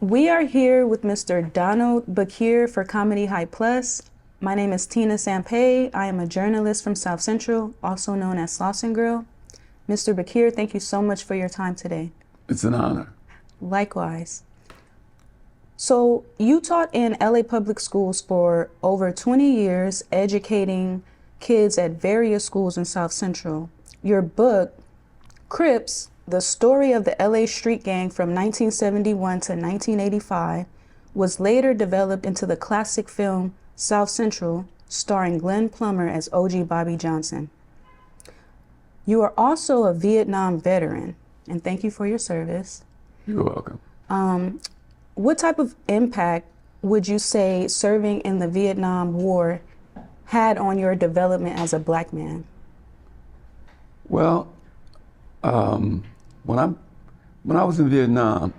We are here with Mr. Donald Bakir for Comedy High Plus. My name is Tina Sampay. I am a journalist from South Central, also known as Slauson Girl. Mr. Bakir, thank you so much for your time today. It's an honor. Likewise. So you taught in LA public schools for over 20 years, educating kids at various schools in South Central. Your book, Crips, the story of the LA street gang from 1971 to 1985, was later developed into the classic film South Central, starring Glenn Plummer as OG Bobby Johnson. You are also a Vietnam veteran, and thank you for your service. You're welcome. What type of impact would you say serving in the Vietnam War had on your development as a Black man? Well, when I was in Vietnam,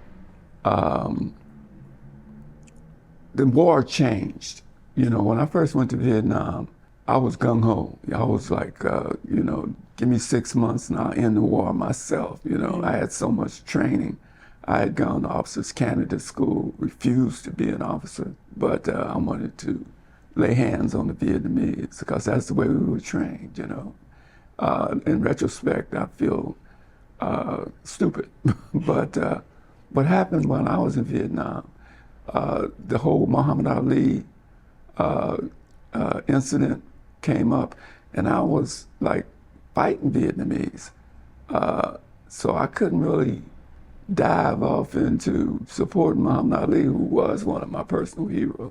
the war changed. You know, when I first went to Vietnam, I was gung-ho. I was like, give me 6 months and I'll end the war myself. You know, I had so much training. I had gone to officers' candidate school, refused to be an officer, but I wanted to lay hands on the Vietnamese because that's the way we were trained, you know. In retrospect, I feel stupid. But what happened when I was in Vietnam, the whole Muhammad Ali incident came up, and I was like fighting Vietnamese. So I couldn't really dive off into supporting Muhammad Ali, who was one of my personal heroes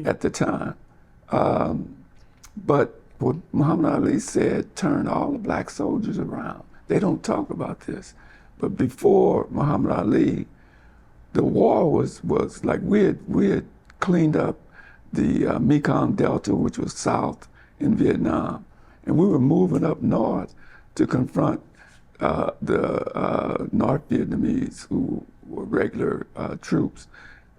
at the time. But what Muhammad Ali said turned all the Black soldiers around. They don't talk about this. But before Muhammad Ali, the war was like we had cleaned up the Mekong Delta, which was south in Vietnam, and we were moving up north to confront the North Vietnamese, who were regular troops.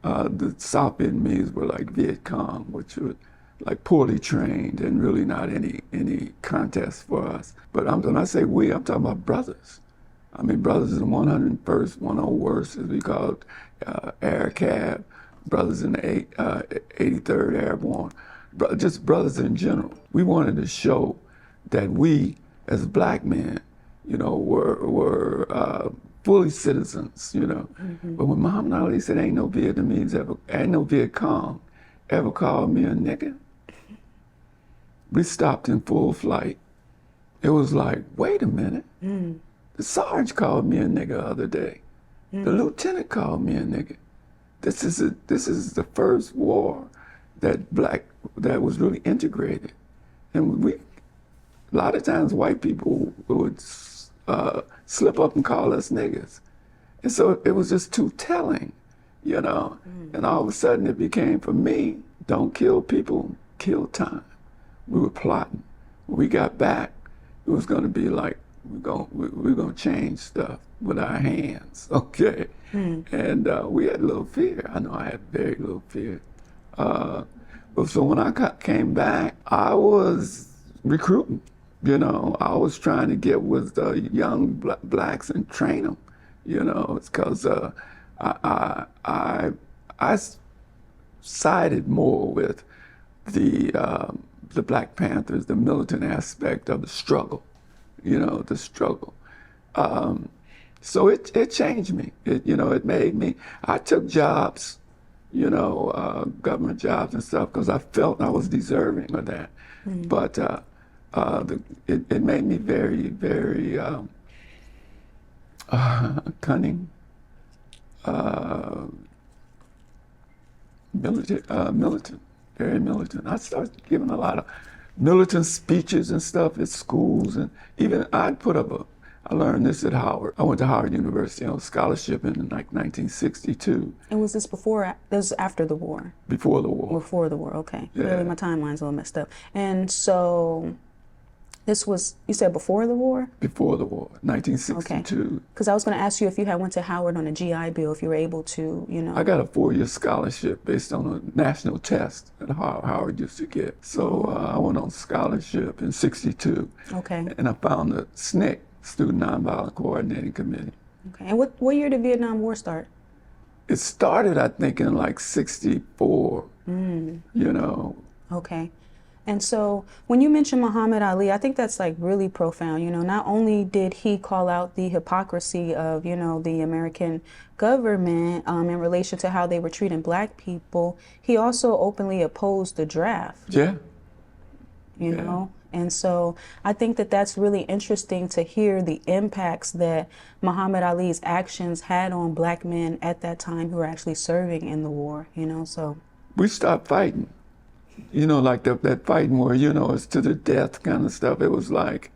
The South Vietnamese were like Viet Cong, which were like poorly trained and really not any contest for us. But when I say we, I'm talking about brothers. I mean, brothers in the 101st, 101st, as we call it, Air Cab, brothers in the 83rd Airborne, just brothers in general. We wanted to show that we, as Black men, you know, were fully citizens, you know. But when Muhammad Ali said, ain't no Vietnamese ain't no Viet Cong ever called me a nigga, we stopped in full flight. It was like, wait a minute. The Sarge called me a nigga the other day. The lieutenant called me a nigga. This is the first war that was really integrated. And a lot of times white people would slip up and call us niggas. And so it was just too telling, you know. And all of a sudden it became, for me, don't kill people, kill time. We were plotting. When we got back, it was gonna be like, we're gonna change stuff with our hands, okay? And we had a little fear. I know I had very little fear. But so when I came back, I was recruiting. You know, I was trying to get with the young Blacks and train them. You know, it's because I sided more with the Black Panthers, the militant aspect of the struggle. You know, the struggle. So it changed me. It made me. I took jobs, you know, government jobs and stuff, because I felt I was deserving of that. But it made me very, very cunning, militant, very militant. I started giving a lot of militant speeches and stuff at schools, and even I'd put up I learned this at Howard. I went to Howard University on scholarship in like 1962. And was this before, this was after the war? Before the war. Before the war, okay. Yeah. Really, my timeline's a little messed up. And so this was, you said before the war? Before the war, 1962. Okay. Because I was going to ask you if you had went to Howard on a GI Bill, if you were able to, you know. I got a 4-year scholarship based on a national test that Howard used to get. So I went on scholarship in 62. Okay. And I found a SNCC, Student Nonviolent Coordinating Committee. Okay. And what year did Vietnam War start? It started, I think, in like 64, you know. Okay. And so when you mention Muhammad Ali, I think that's like really profound. You know, not only did he call out the hypocrisy of, you know, the American government in relation to how they were treating black people, he also openly opposed the draft, Yeah. you know? And so I think that that's really interesting to hear the impacts that Muhammad Ali's actions had on black men at that time who were actually serving in the war, you know, so. We stopped fighting. You know, like that fighting where, you know, it's to the death kind of stuff. It was like,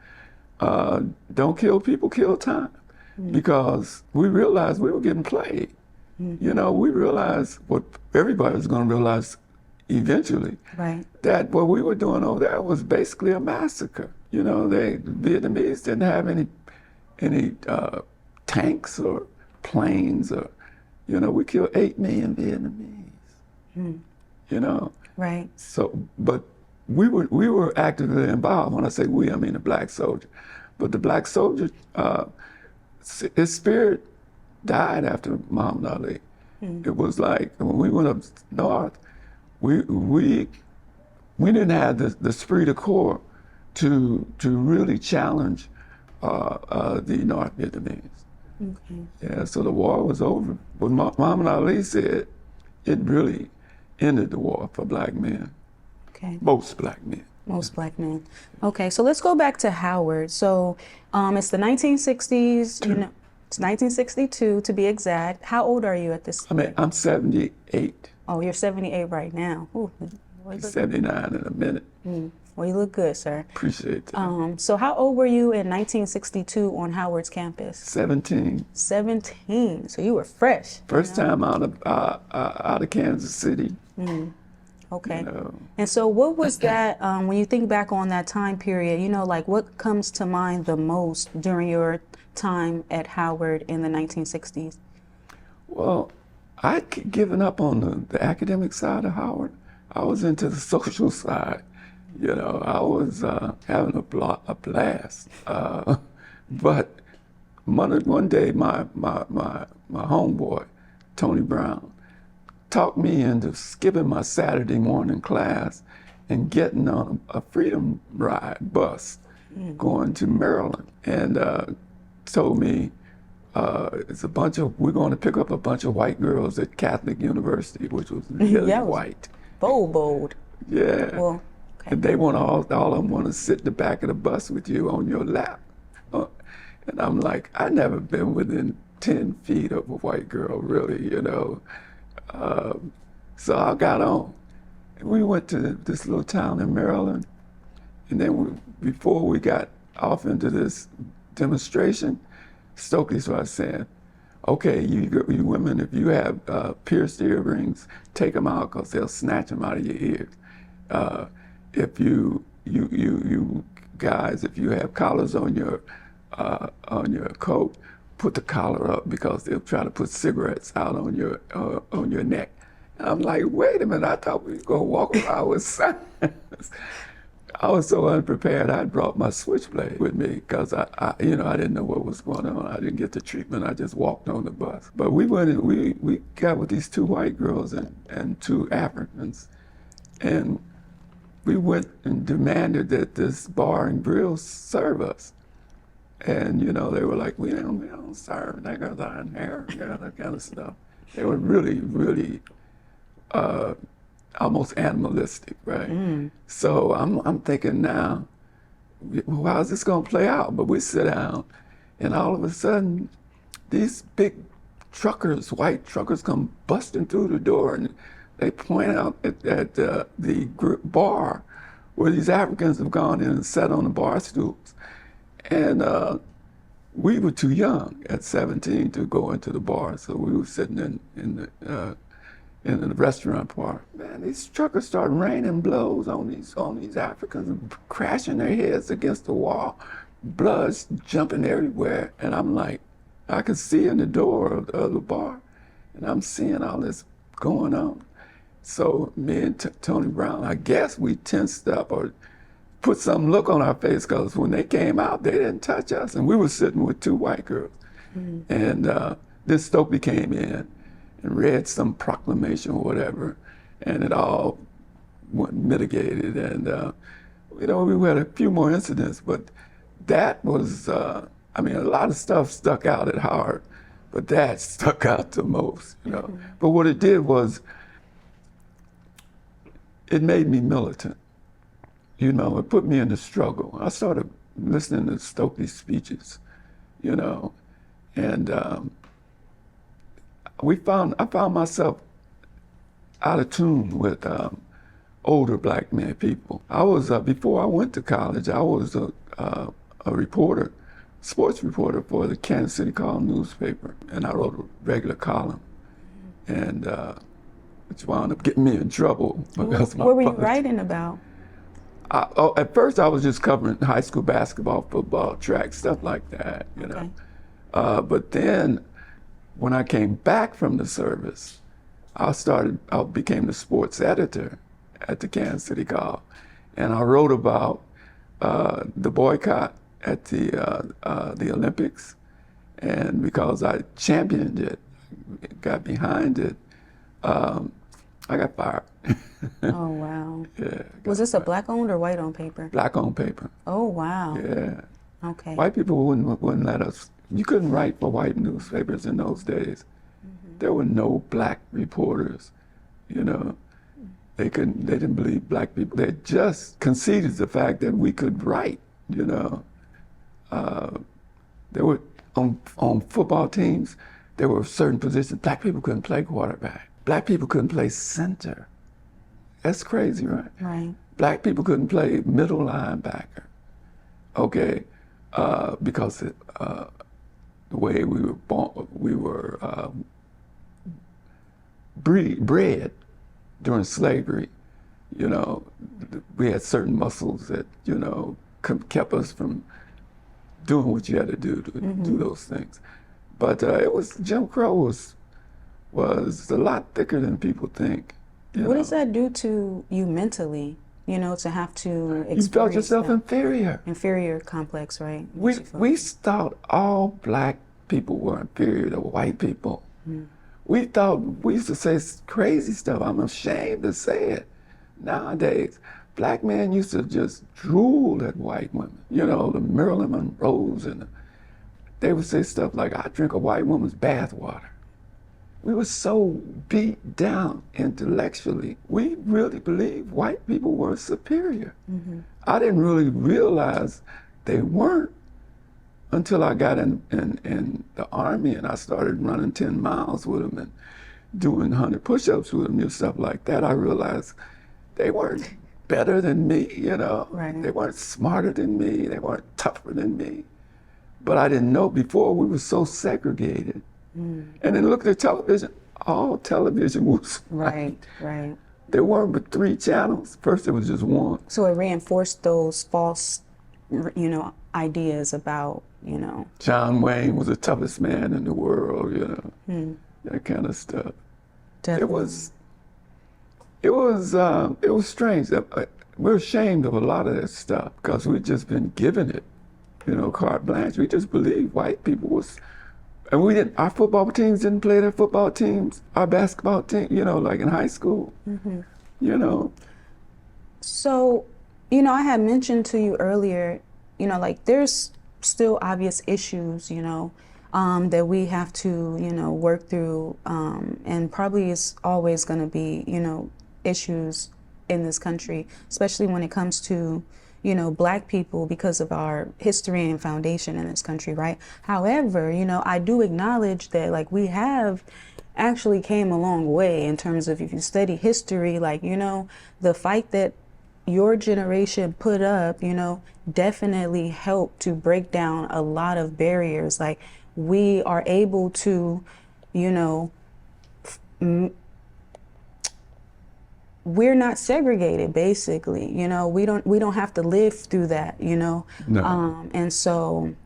don't kill people, kill time. Because we realized we were getting played. You know, we realized what everybody was going to realize eventually, Right. that what we were doing over there was basically a massacre. You know, the Vietnamese didn't have any tanks or planes, or, you know, we killed 8 million Vietnamese. You know. Right. So, but we were actively involved. When I say we, I mean the black soldier. But the black soldier, his spirit died after Muhammad Ali. It was like when we went up north, we didn't have the esprit de corps to really challenge the North Vietnamese. Okay. Yeah, so the war was over. But Muhammad Ali said it really ended the war for black men. Okay. Most black men. Most black men. Okay, so let's go back to Howard. So it's the 1960s, you know, it's 1962 to be exact. How old are you at this I mean, I'm 78. Oh, you're 78 right now. Ooh, well, 79 in a minute. well, you look good, sir. Appreciate that. So how old were you in 1962 on Howard's campus? 17. 17. So you were fresh. First time out of Kansas City. Okay. You know. And so what was that, when you think back on that time period, you know, like what comes to mind the most during your time at Howard in the 1960s? Well, I'd given up on the academic side of Howard. I was into the social side. You know, I was having a blast. But one day, my homeboy, Tony Brown, talked me into skipping my Saturday morning class and getting on a Freedom Ride bus going to Maryland, and told me we're going to pick up a bunch of white girls at Catholic University, which was really Yeah, white. Bold. Yeah. Well, okay. And they want all of them want to sit in the back of the bus with you on your lap. And I'm like, I've never been within 10 feet of a white girl, really, you know. So I got on. And we went to this little town in Maryland. And then before we got off into this demonstration, Stokely started saying, okay, you women, if you have pierced earrings, take them out because they'll snatch them out of your ears. If you guys, if you have collars on your coat, put the collar up because they'll try to put cigarettes out on your neck. And I'm like, wait a minute, I thought we were gonna walk around with signs. I was so unprepared. I brought my switchblade with me because I didn't know what was going on. I didn't get the treatment. I just walked on the bus. But we went and we got with these 2 white girls and 2 Africans, and we went and demanded that this bar and grill serve us. And you know, they were like, we don't serve niggas on here, you know, that kind of stuff. They were really, really almost animalistic, right? So I'm thinking now, well, how's this gonna play out? But we sit down, and all of a sudden, these big truckers, white truckers, come busting through the door, and they point out at the bar where these Africans have gone in and sat on the bar stools. And we were too young at 17 to go into the bar, so we were sitting in the restaurant part. Man, these truckers start raining blows on these Africans and crashing their heads against the wall, blood's jumping everywhere. And I'm like, I could see in the door of the bar, and I'm seeing all this going on. So me and Tony Brown, I guess we tensed up or put some look on our face, because when they came out, they didn't touch us. And we were sitting with 2 white girls. And then Stokely came in, and read some proclamation or whatever, and it all went mitigated. And you know, we had a few more incidents, but that was, I mean, a lot of stuff stuck out at heart, but that stuck out the most, you know. But what it did was, it made me militant. You know, it put me in the struggle. I started listening to Stokely's speeches, you know, and I found myself out of tune with older black men people. I was, before I went to college, I was a reporter, sports reporter for the Kansas City Call newspaper, and I wrote a regular column, and which wound up getting me in trouble. Because What were you writing about? At first, I was just covering high school basketball, football, track, stuff like that, you know. But then, when I came back from the service, I became the sports editor at the Kansas City Call, and I wrote about the boycott at the Olympics, and because I championed it, got behind it, I got fired. Oh, wow. Yeah. Was this a black-owned or white-owned paper? Black-owned paper. Oh, wow. Yeah. Okay. White people wouldn't let us. You couldn't write for white newspapers in those days. There were no black reporters, you know. They didn't believe black people. They just conceded the fact that we could write, you know. There were, on football teams, there were certain positions, black people couldn't play quarterback. Black people couldn't play center. That's crazy, right? Right. Black people couldn't play middle linebacker, okay, because the way we were born, we were bred during slavery. You know, we had certain muscles that, you know, kept us from doing what you had to do to do those things. But Jim Crow was a lot thicker than people think. What does that do to you mentally, you know, to have to experience You felt yourself that inferior. inferior complex, right? We thought all black people were inferior to white people. We used to say crazy stuff. I'm ashamed to say it. Nowadays, black men used to just drool at white women. You know, the Marilyn Monroes, and they would say stuff like, I drink a white woman's bath water. We were so beat down intellectually. We really believed white people were superior. I didn't really realize they weren't until I got in the Army and I started running 10 miles with them and doing 100 push-ups with them and stuff like that. I realized they weren't better than me, you know. Right. They weren't smarter than me. They weren't tougher than me. But I didn't know before we were so segregated. And then look at television. All television was Right, right. There weren't but 3 channels. First, there was just one. So it reinforced those false, you know, ideas about, you know. John Wayne was the toughest man in the world, you know, that kind of stuff. Definitely. It was strange. We're ashamed of a lot of that stuff because we've just been given it, you know, carte blanche. We just believed white people was. And our football teams didn't play their football teams, our basketball team, you know, like in high school, you know. So, you know, I had mentioned to you earlier, you know, like there's still obvious issues, you know, that we have to, you know, work through, and probably is always going to be, you know, issues in this country, especially when it comes to, you know, black people because of our history and foundation in this country, right? However, you know, I do acknowledge that like we have actually came a long way in terms of if you study history, like, you know, the fight that your generation put up, you know, definitely helped to break down a lot of barriers. Like we are able to, you know, we're not segregated, basically, you know, we don't have to live through that, you know. No. And so,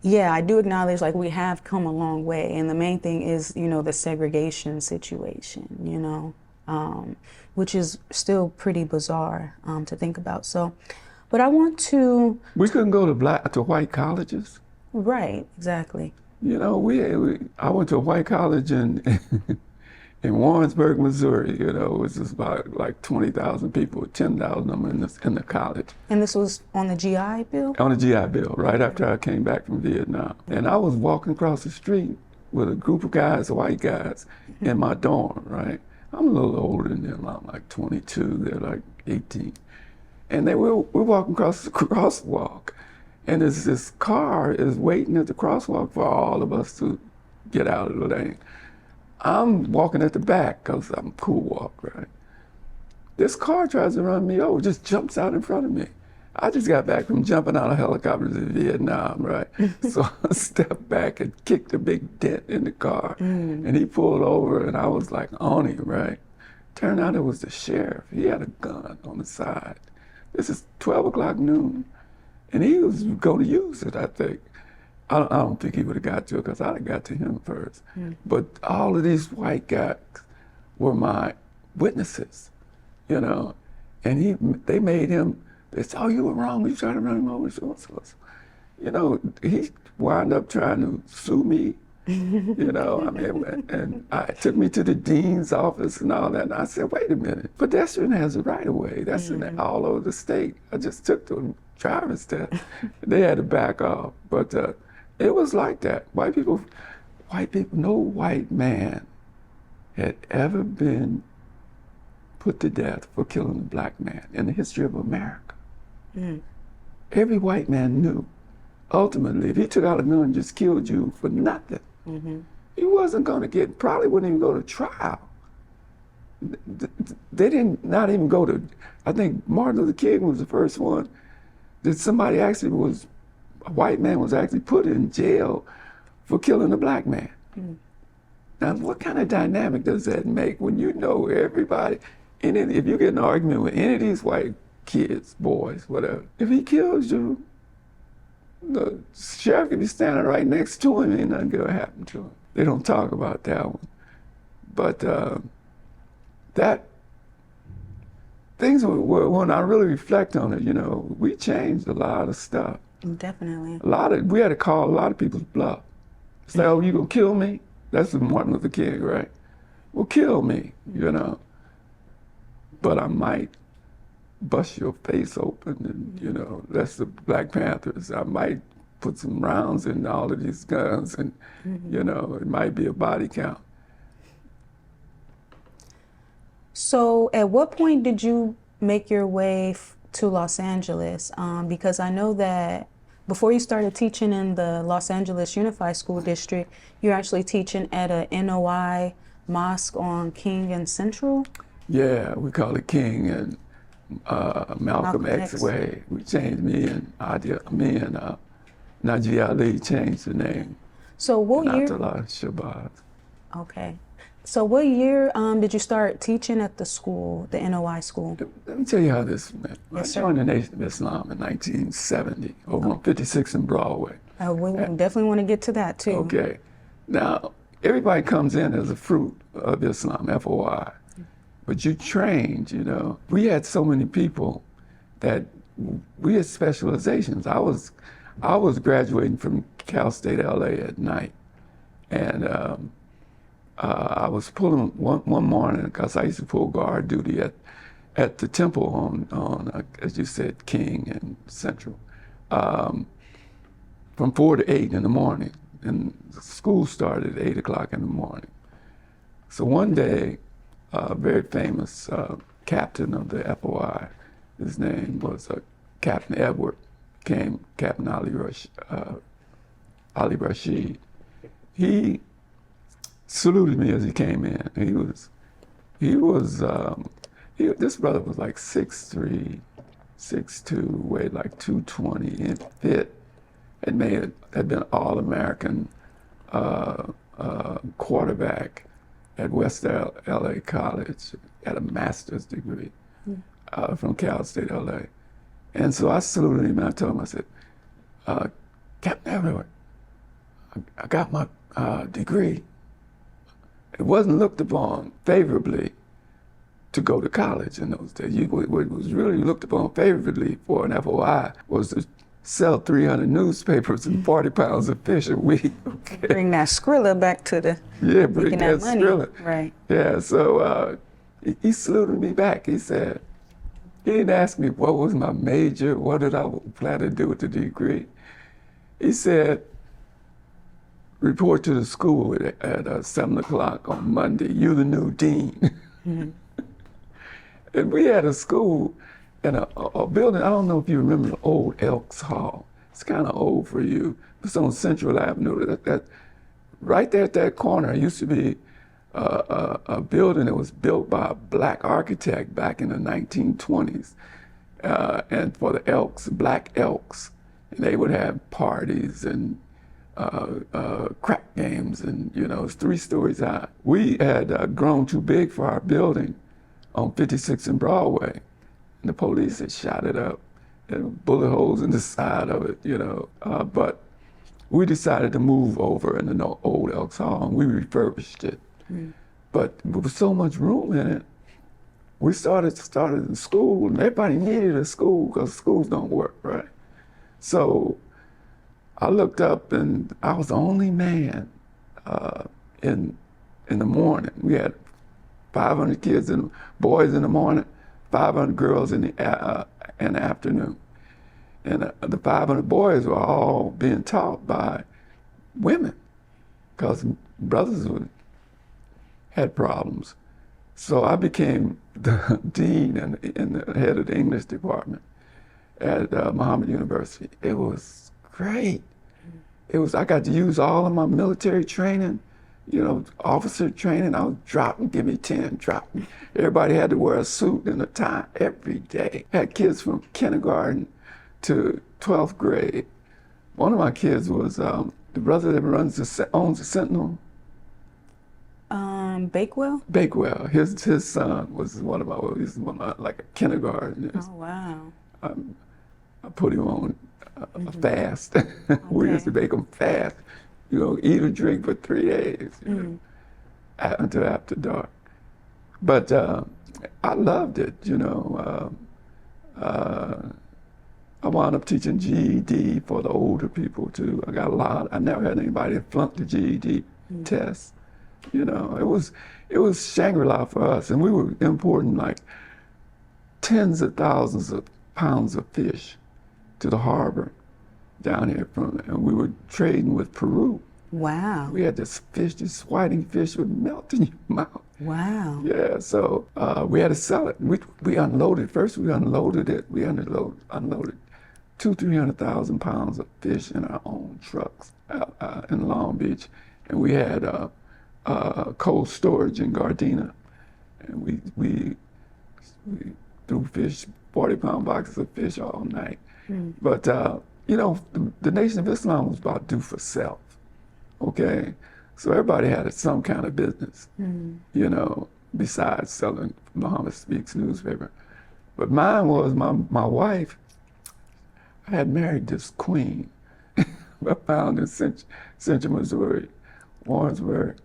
yeah, I do acknowledge like we have come a long way, and the main thing is, you know, the segregation situation, you know, which is still pretty bizarre to think about. So, but I want to. We couldn't go to white colleges. Right, exactly. You know, I went to a white college in in Warrensburg, Missouri. You know, it was just about like 20,000 people, 10,000 of them in the college. And this was on the GI Bill? On the GI Bill, right after I came back from Vietnam. And I was walking across the street with a group of guys, white guys, in my dorm, right? I'm a little older than them. I'm like 22, they're like 18. And we're walking across the crosswalk, and this car is waiting at the crosswalk for all of us to get out of the lane. I'm walking at the back because I'm cool walk, right? This car tries to run me over, just jumps out in front of me. I just got back from jumping out of helicopters in Vietnam, right? So I stepped back and kicked a big dent in the car, and he pulled over, and I was like on him, right? Turned out it was the sheriff. He had a gun on the side. This is 12 o'clock noon, and he was going to use it, I think. I don't think he would have got to it because I'd have got to him first. But all of these white guys were my witnesses, you know, and they made him. They said, "Oh, you were wrong. You tried to run him over." So, you know, he wound up trying to sue me. You know, I mean, and it took me to the dean's office and all that. And I said, "Wait a minute, pedestrian has a right of way. That's in all over the state. I just took the driver's test." They had to back off, but it was like that. White people, no white man had ever been put to death for killing a black man in the history of America. Every white man knew, ultimately, if he took out a gun and just killed you for nothing, he wasn't going to probably wouldn't even go to trial. They not even go to, I think Martin Luther King was the first one that somebody actually a white man was actually put in jail for killing a black man. Now, what kind of dynamic does that make when you know everybody, if you get in an argument with any of these white kids, boys, whatever, if he kills you, the sheriff could be standing right next to him, ain't nothing gonna happen to him. They don't talk about that one. But things were, when I really reflect on it, you know, we changed a lot of stuff. Definitely. We had to call a lot of people's bluff. Say, "Oh, you gonna kill me?" That's Martin Luther King, right? Well, kill me, you know. But I might bust your face open, and you know, that's the Black Panthers. I might put some rounds in all of these guns, and you know, it might be a body count. So at what point did you make your way to Los Angeles? Because I know that before you started teaching in the Los Angeles Unified School District, you're actually teaching at a NOI mosque on King and Central? Yeah, we call it King and Malcolm X Way. We changed me and Najee Ali changed the name. So what year? Atala Shabazz. Okay. So what year did you start teaching at the school, the NOI school? Let me tell you how this went. Yes, I joined the Nation of Islam in 1970 over on 56 and Broadway. We definitely want to get to that too. Okay. Now, everybody comes in as a fruit of Islam, FOI. But you trained, you know. We had so many people that we had specializations. I was graduating from Cal State LA at night. And I was pulling one morning, because I used to pull guard duty at the temple on as you said, King and Central, from 4 to 8 in the morning. And school started at 8 o'clock in the morning. So one day, a very famous captain of the FOI, his name was Captain Edward, became Captain Ali Rashid. He saluted me as he came in. This brother was like 6'3", 6'2", weighed like 220, and fit, had been All-American quarterback at West LA College, had a master's degree from Cal State LA. And so I saluted him and I told him, I said, "Captain Edward, I got my degree." It wasn't looked upon favorably to go to college in those days. What was really looked upon favorably for an FOI was to sell 300 newspapers and 40 pounds of fish a week. Okay. Bring that Skrilla back to the Yeah, bring making that money. Skrilla. Right. Yeah, so he saluted me back. He said, he didn't ask me what was my major, what did I plan to do with the degree. He said, report to the school at 7 o'clock on Monday. You're the new dean. Mm-hmm. And we had a school in a building, I don't know if you remember the old Elks Hall. It's kind of old for you. It's on Central Avenue. Right there at that corner used to be a building that was built by a black architect back in the 1920s. And for the Elks, Black Elks. And they would have parties and crack games, and it's 3 stories high. We had grown too big for our building on 56th and Broadway, and the police had shot it up, and bullet holes in the side of it, but we decided to move over in the old Elks Hall, and we refurbished it. But with so much room in it, we started in school, and everybody needed a school because schools don't work, right? So I looked up, and I was the only man in the morning. We had 500 kids and boys in the morning, 500 girls in the afternoon. And the 500 boys were all being taught by women because brothers had problems. So I became the dean and the head of the English department at Muhammad University. It was great. I got to use all of my military training, officer training. I was dropping, give me 10, dropping. Everybody had to wear a suit and a tie every day. Had kids from kindergarten to 12th grade. One of my kids was the brother that owns the Sentinel. Bakewell? Bakewell. His son was one of my like a kindergarten. Oh, wow. I put him on a fast. We used to make him fast. Eat or drink for 3 days until after dark. But I loved it. I wound up teaching GED for the older people too. I never had anybody that flunked the GED test. It was Shangri-La for us, and we were importing like tens of thousands of pounds of fish to the harbor down here and we were trading with Peru. Wow. We had this whiting fish would melt in your mouth. Wow. Yeah, so we had to sell it. We unloaded, first we unloaded it. We unloaded 300,000 pounds of fish in our own trucks in Long Beach. And we had cold storage in Gardena. And we threw 40-pound boxes of fish all night. But, the Nation of Islam was about do for self, okay? So everybody had some kind of business, besides selling Muhammad Speaks newspaper. But mine was my wife. I had married this queen I found in Central Missouri, Warrensburg,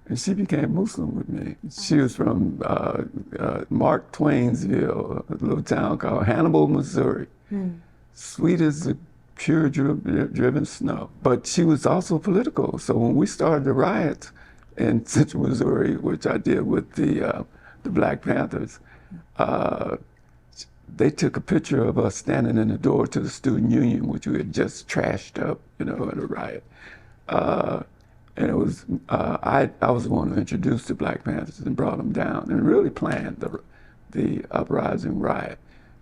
and she became Muslim with me. She was from Mark Twain'sville, a little town called Hannibal, Missouri. Sweet as the pure driven snow. But she was also political. So when we started the riots in Central Missouri, which I did with the Black Panthers, they took a picture of us standing in the door to the student union, which we had just trashed up, in a riot. And it was, I was the one who introduced the Black Panthers and brought them down and really planned the uprising riot.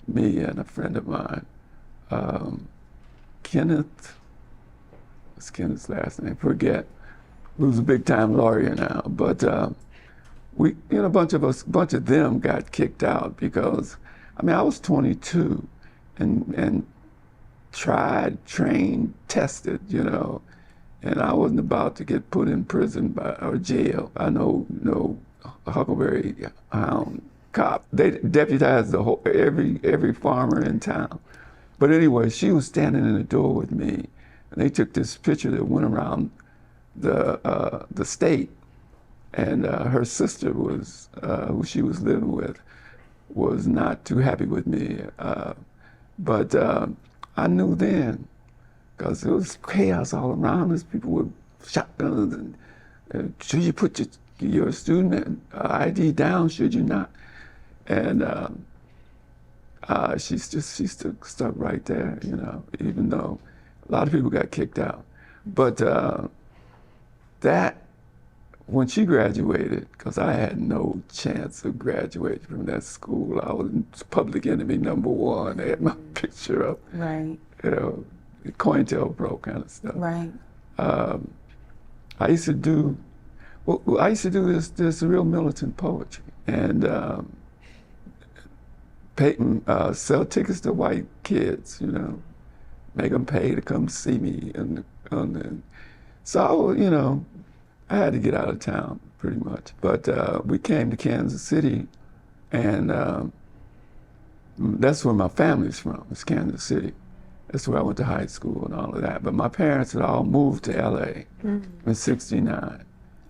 Me and a friend of mine, Kenneth, what's Kenneth's last name? Forget. Who's a big time lawyer now. But a bunch of them got kicked out because, I was 22 and tried, trained, tested, and I wasn't about to get put in prison or jail. I know Huckleberry Hound cop. They deputized every farmer in town. But anyway, she was standing in the door with me, and they took this picture that went around the state, and her sister was who she was living with was not too happy with me, but I knew then, because there was chaos all around us. People with shotguns and should you put your student ID down? Should you not? And she stuck right there, you know, even though a lot of people got kicked out. But that, when she graduated, because I had no chance of graduating from that school, I was public enemy #1. They had my picture up, Right. you know, COINTELPRO kind of stuff. Right. I used to do, this real militant poetry, and sell tickets to white kids, you know, make them pay to come see me, so, you know, I had to get out of town pretty much. But we came to Kansas City, and that's where my family's from, it's Kansas City. That's where I went to high school and all of that. But my parents had all moved to LA in '69.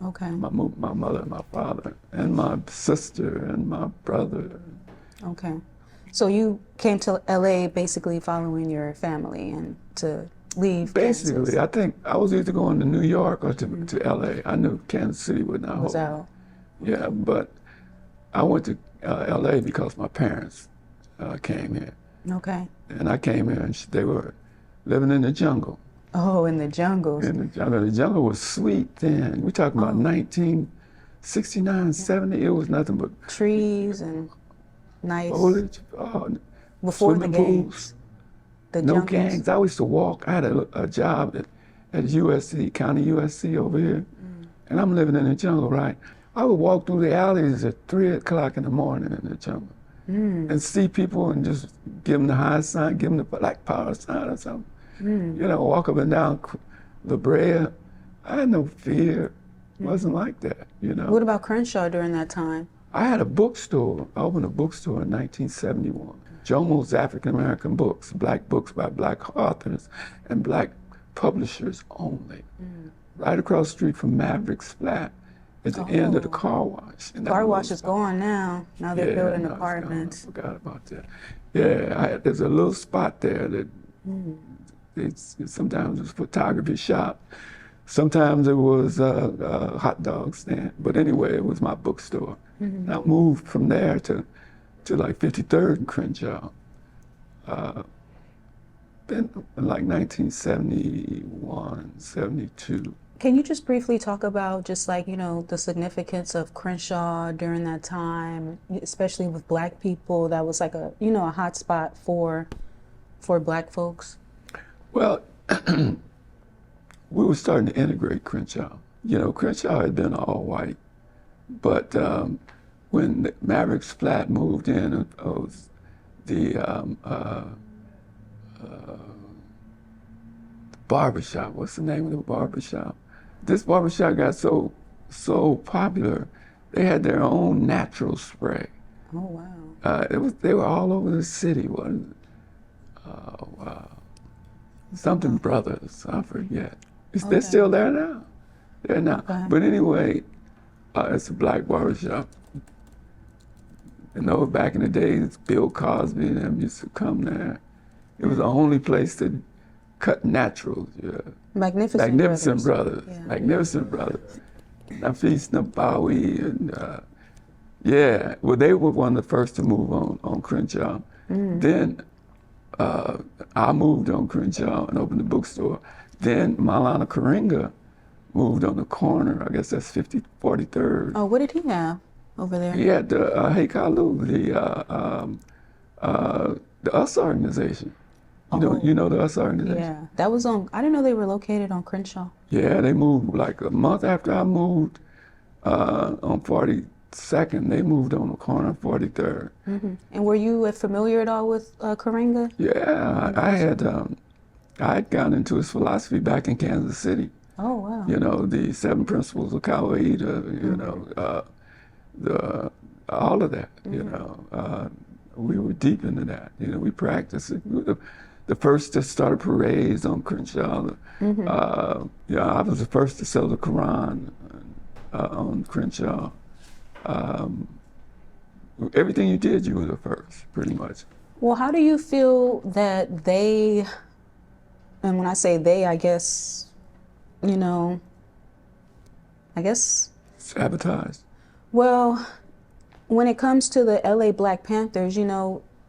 Okay. My mother and my father, and my sister and my brother. Okay. So you came to LA basically following your family and to leave Basically, Kansas. I think I was either going to New York or to LA. I knew Kansas City would not Was hold. out. Yeah, but I went to LA because my parents came here. Okay. And I came here and they were living in the jungle. Oh, in the jungles. In the jungle. The jungle was sweet then. We're talking about 1969, 70. It was nothing but Trees and nice. foliage. Before the Swimming gangs. pools. The No jungles. gangs. I used to walk. I had a job at USC, County USC over here. And I'm living in the jungle, right? I would walk through the alleys at 3 o'clock in the morning in the jungle and see people and just give them the high sign, give them the Black Power sign or something. You know, walk up and down La Brea. I had no fear. It wasn't like that, you know. What about Crenshaw during that time? I had a bookstore. I opened a bookstore in 1971. Jomo's African American books, black books by black authors and black publishers only. Right across the street from Maverick's flat at the end of the car wash. And that Car wash was- is gone now. Now they're building no, it's gone. apartments. I forgot about that. Yeah, there's a little spot there that sometimes it was a photography shop. Sometimes it was a hot dog stand. But anyway, it was my bookstore. And I moved from there to like 53rd and Crenshaw. Been like 1971, 72. Can you just briefly talk about just like, you know, the significance of Crenshaw during that time, especially with black people? That was like a, you know, a hot spot for black folks. Well, we were starting to integrate Crenshaw. You know, Crenshaw had been all white, but when the Maverick's flat moved in, it was the barbershop. What's the name of the barbershop? This barbershop got so popular, they had their own natural spray. Oh, wow. They were all over the city. What is it? Something Brothers, I forget. They're still there now. They're now. Okay. But anyway, it's a black barbershop. You know, back in the days, Bill Cosby and them used to come there. It was the only place to cut naturals. Yeah. Magnificent Brothers. Yeah. Magnificent Brothers. Nafis Nabawi and yeah. Well, they were one of the first to move on Crenshaw. Then I moved on Crenshaw and opened a bookstore. Then Maulana Karenga moved on the corner. I guess that's 43rd. Oh, what did he have over there? He had the Heikalu, the US organization. You know the US organization? Yeah, that was on, I didn't know they were located on Crenshaw. Yeah, they moved like a month after I moved on 42nd. They moved on the corner of 43rd. And were you familiar at all with Karenga? Yeah, I had gotten into his philosophy back in Kansas City. Oh, wow. You know, the 7 principles of Kawaida, you know, all of that, you know. We were deep into that. You know, we practiced it. We were the first to start parades on Crenshaw. Yeah, I was the first to sell the Quran on Crenshaw. Everything you did, you were the first, pretty much. Well, how do you feel that they, and when I say they, I guess, you know, I guess, Sabotaged. well, when it comes to the LA Black Panthers,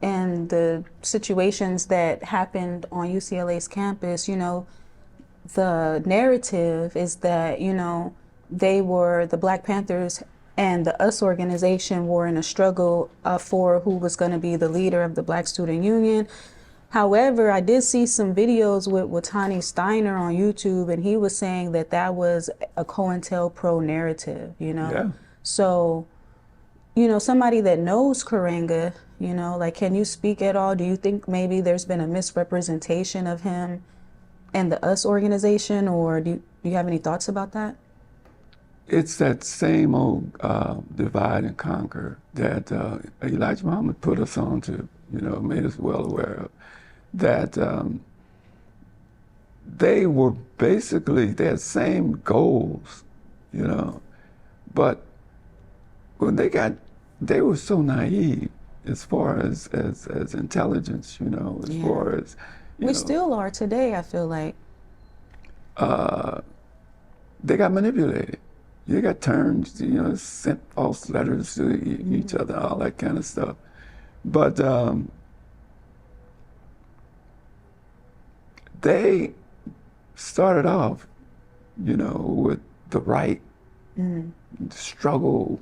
and the situations that happened on UCLA's campus, the narrative is that, the Black Panthers and the US organization were in a struggle for who was going to be the leader of the Black Student Union. However, I did see some videos with Watani Steiner on YouTube, and he was saying that that was a COINTELPRO narrative, Yeah. So, somebody that knows Karenga, like, can you speak at all? Do you think maybe there's been a misrepresentation of him and the US organization, or do you have any thoughts about that? It's that same old divide and conquer that Elijah Muhammad put us on to, made us well aware of. That they were basically, they had same goals, but when they were so naive as far as intelligence, as Yeah. far as, We still are today, I feel like. they got manipulated. They got turned, sent false letters to each other, all that kind of stuff. But they started off, with the right struggle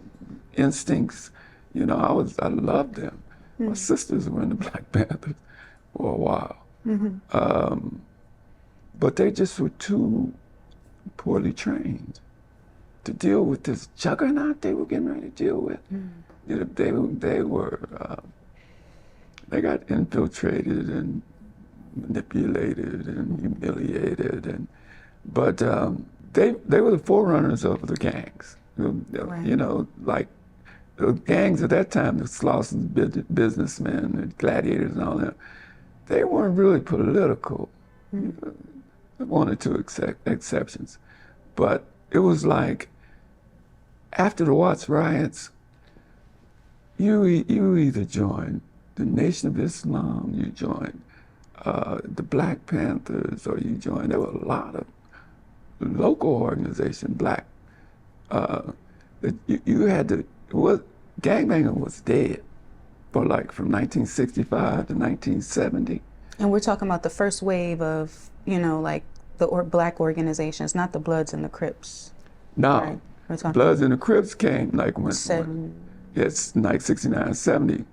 instincts. I loved them. My sisters were in the Black Panthers for a while. But they just were too poorly trained to deal with this juggernaut they were getting ready to deal with. They got infiltrated and manipulated and humiliated, but they were the forerunners of the gangs. Right. Like the gangs at that time, the Slausons, businessmen and gladiators and all that, they weren't really political. One or two exceptions. But it was like, after the Watts riots, you either joined the Nation of Islam, you joined the Black Panthers, or you joined, there were a lot of local organizations, black, that you had to, gangbanging was dead for from 1965 to 1970. And we're talking about the first wave of, like the Black organizations, not the Bloods and the Crips. No, Right. We're talking Bloods and the Crips came seven. it's like 69, 70,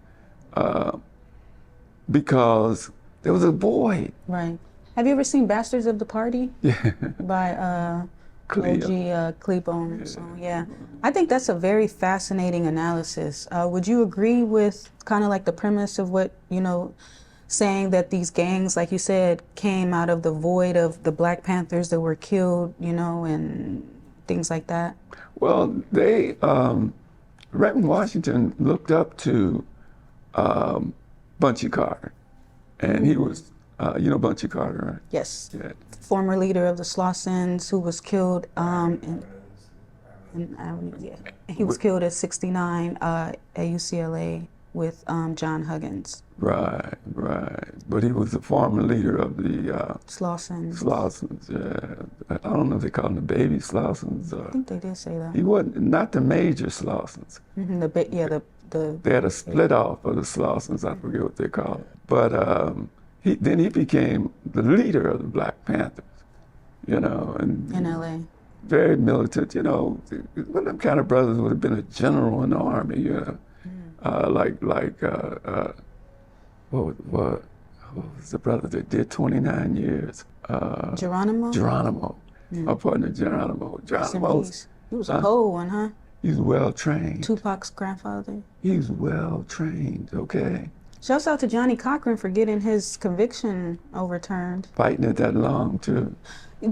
because there was a void. Right. Have you ever seen Bastards of the Party? Yeah. By Cleo. OG Clebo. So yeah, I think that's a very fascinating analysis. Would you agree with kind of like the premise of what, saying that these gangs, like you said, came out of the void of the Black Panthers that were killed, and things like that? Well, they, Redmond, Washington looked up to Bunchy Carter, and he was, Bunchy Carter, right? Yes. Yeah. Former leader of the Slausons, who was killed he was killed at 69 at UCLA with John Huggins. Right. But he was the former leader of the Slausons. Slausons, yeah. I don't know if they call them the baby Slausons. I think they did say that. He wasn't, not the major Slausons. The They had a split off of the Slausons, I forget what they call it. But then he became the leader of the Black Panthers, and in LA. very militant, one of them kind of brothers would have been a general in the army, what was the brother that did 29 years? Geronimo? Geronimo. My partner Geronimo. He was a cold one, huh? He's well trained. Tupac's grandfather. He's well trained, okay? Shouts out to Johnny Cochran for getting his conviction overturned. Fighting it that long, too.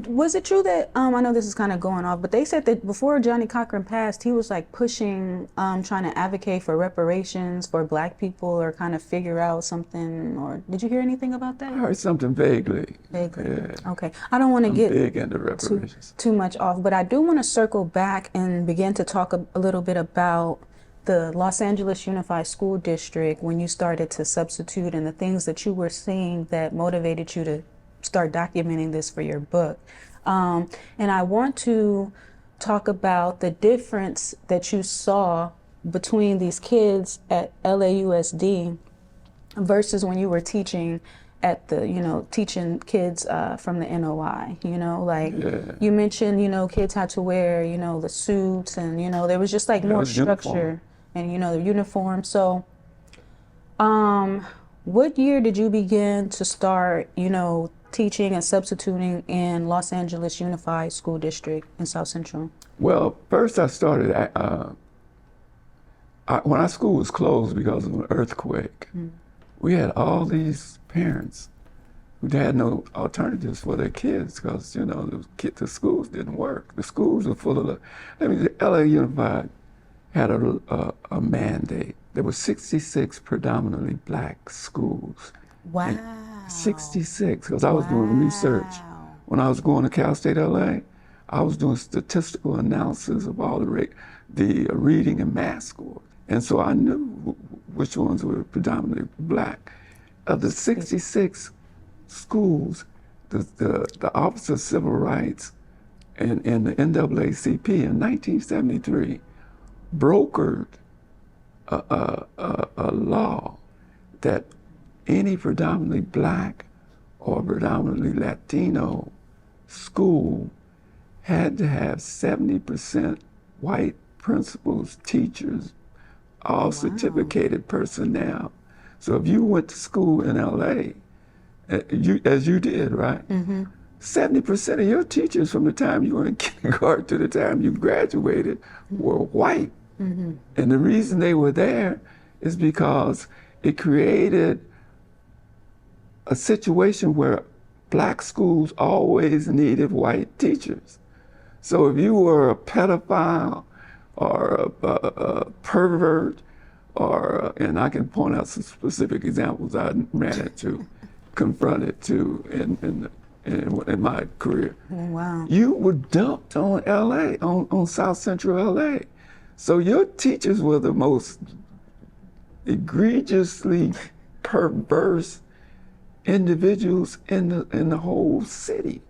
Was it true that, I know this is kind of going off, but they said that before Johnny Cochran passed, he was like pushing, trying to advocate for reparations for Black people, or kind of figure out something, or did you hear anything about that? I heard something vaguely. Vaguely. Yeah. Okay. I don't want to get big into reparations. too much off, but I do want to circle back and begin to talk a little bit about the Los Angeles Unified School District, when you started to substitute, and the things that you were seeing that motivated you to start documenting this for your book. And I want to talk about the difference that you saw between these kids at LAUSD versus when you were teaching at the, teaching kids from the NOI, like you mentioned, kids had to wear, the suits, and, there was just like more structure and, the uniform. So what year did you begin to start, teaching and substituting in Los Angeles Unified School District in South Central? Well, first I started when our school was closed because of an earthquake. We had all these parents who had no alternatives for their kids because, the schools didn't work. The schools were full of, the LA Unified had a mandate. There were 66 predominantly black schools. Wow. 66, because I was doing research. When I was going to Cal State LA, I was doing statistical analysis of all the reading and math scores. And so I knew which ones were predominantly black. Of the 66 schools, the Office of Civil Rights and the NAACP in 1973 brokered a law that any predominantly black or predominantly Latino school had to have 70% white principals, teachers, all certificated personnel. So if you went to school in LA, as you did, right? 70% of your teachers from the time you were in kindergarten to the time you graduated were white. And the reason they were there is because it created a situation where black schools always needed white teachers. So if you were a pedophile or a pervert, and I can point out some specific examples I ran into, confronted to in my career. Wow. You were dumped on LA, on South Central LA. So your teachers were the most egregiously perverse individuals in the whole city,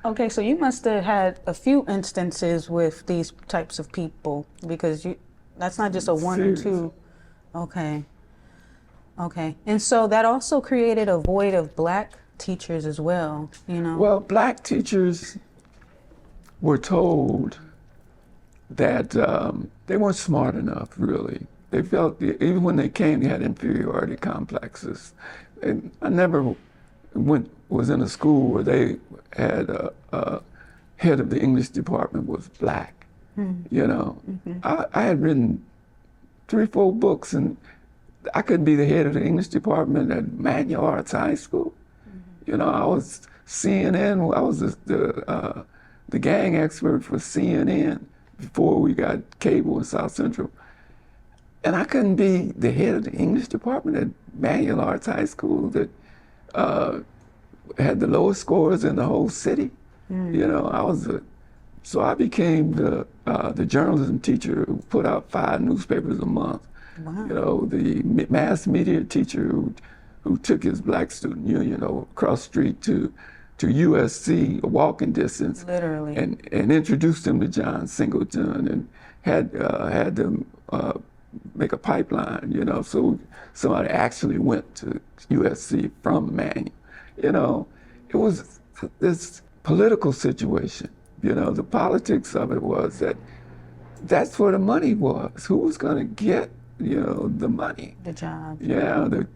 Okay, so you must have had a few instances with these types of people, because that's not just a one or two. Okay. And so that also created a void of black teachers as well, Well, black teachers were told that they weren't smart enough, really. They felt, even when they came, they had inferiority complexes. And I never was in a school where they had a head of the English department was black. I had written 3-4 books, and I couldn't be the head of the English department at Manual Arts High School. I was CNN. I was the gang expert for CNN before we got cable in South Central. And I couldn't be the head of the English department at Manual Arts High School that had the lowest scores in the whole city. So I became the journalism teacher who put out 5 newspapers a month. Wow. The mass media teacher who took his black student union across the street to USC, a walking distance, Literally, and introduced him to John Singleton, and had them make a pipeline, so somebody actually went to USC from Manual. It was this political situation. The politics of it was that's where the money was. Who was going to get, the money? the job. Yeah, the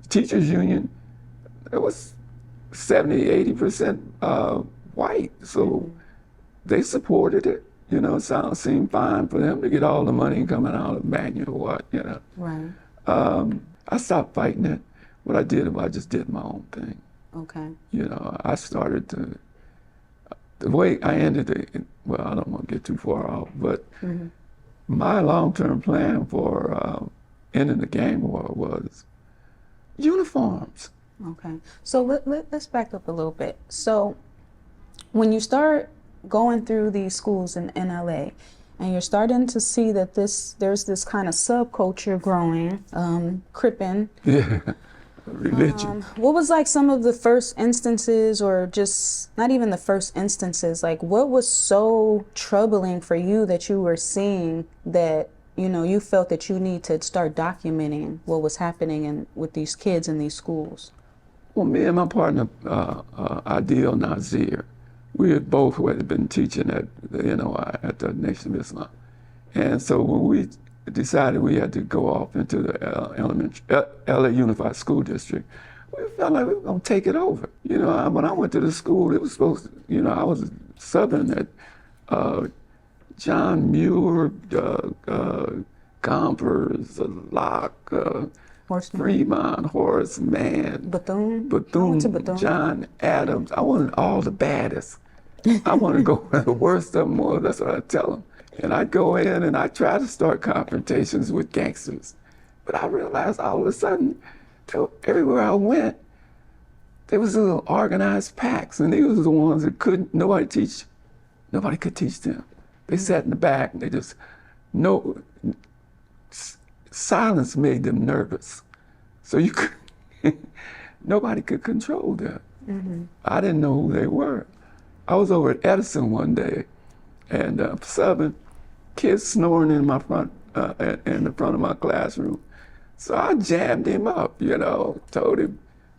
teachers union, it was 70-80% white, so they supported it. It seemed fine for them to get all the money coming out of Manual, Right. I stopped fighting it. What I did was I just did my own thing. Okay. I started the way I ended it, well, I don't want to get too far off, but my long-term plan for ending the gang war was uniforms. Okay. So let's back up a little bit. So when you start going through these schools in LA, And you're starting to see that there's this kind of subculture growing, Cripping. Yeah, religion. What was like some of the first instances, or just not even the first instances, like what was so troubling for you that you were seeing that, you know, you felt that you need to start documenting what was happening with these kids in these schools? Well, me and my partner, Adil Nazir, we had both had been teaching at the NOI, at the Nation of Islam. And so when we decided we had to go off into the LA Unified School District, we felt like we were going to take it over. You know, when I went to the school, it was supposed to, you know, I was Southern at John Muir, Gompers, Locke, Fremont, Horace Mann, Bethune, John Adams. I wanted all the baddest. I wanted to go where the worst of them was. That's what I tell them. And I'd go in and I'd try to start confrontations with gangsters. But I realized all of a sudden, everywhere I went, there was little organized packs. And these were the ones that nobody could teach them. They sat in the back and they just, silence made them nervous. So nobody could control them. Mm-hmm. I didn't know who they were. I was over at Edison one day, and 7 kids snoring in my front, in the front of my classroom. So I jammed him up, you know,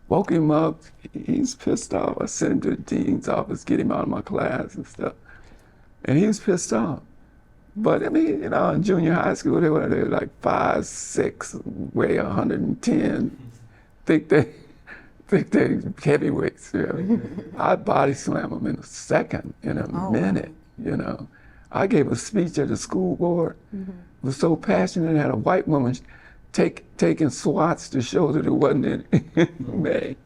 woke him up. He's pissed off. I sent him to the dean's office, get him out of my class and stuff. And he was pissed off. But I mean, you know, in junior high school, they were like 5'6", weigh 110, think they heavyweights. You know. I'd body slam them in a second, in a minute. You know, I gave a speech at the school board. Mm-hmm. Was so passionate. I had a white woman taking swats to show that it wasn't in me.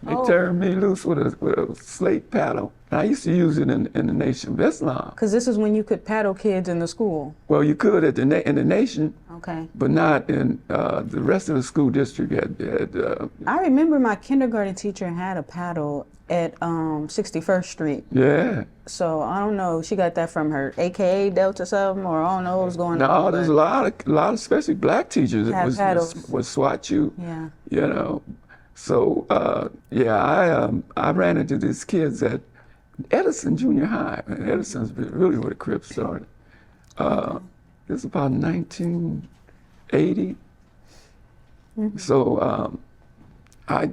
They turned me loose with a slate paddle. And I used to use it in the Nation of Islam. Because this is when you could paddle kids in the school. Well, you could in the Nation, okay, but not in the rest of the school district. I remember my kindergarten teacher had a paddle at 61st Street. Yeah. So I don't know, she got that from her AKA belt or something, or I don't know what was going on. No, there's a lot of especially black teachers that would swat you. Yeah. You know. So I ran into these kids at Edison Junior High. And Edison's really where the Crips started. It was about 1980. Mm-hmm. So I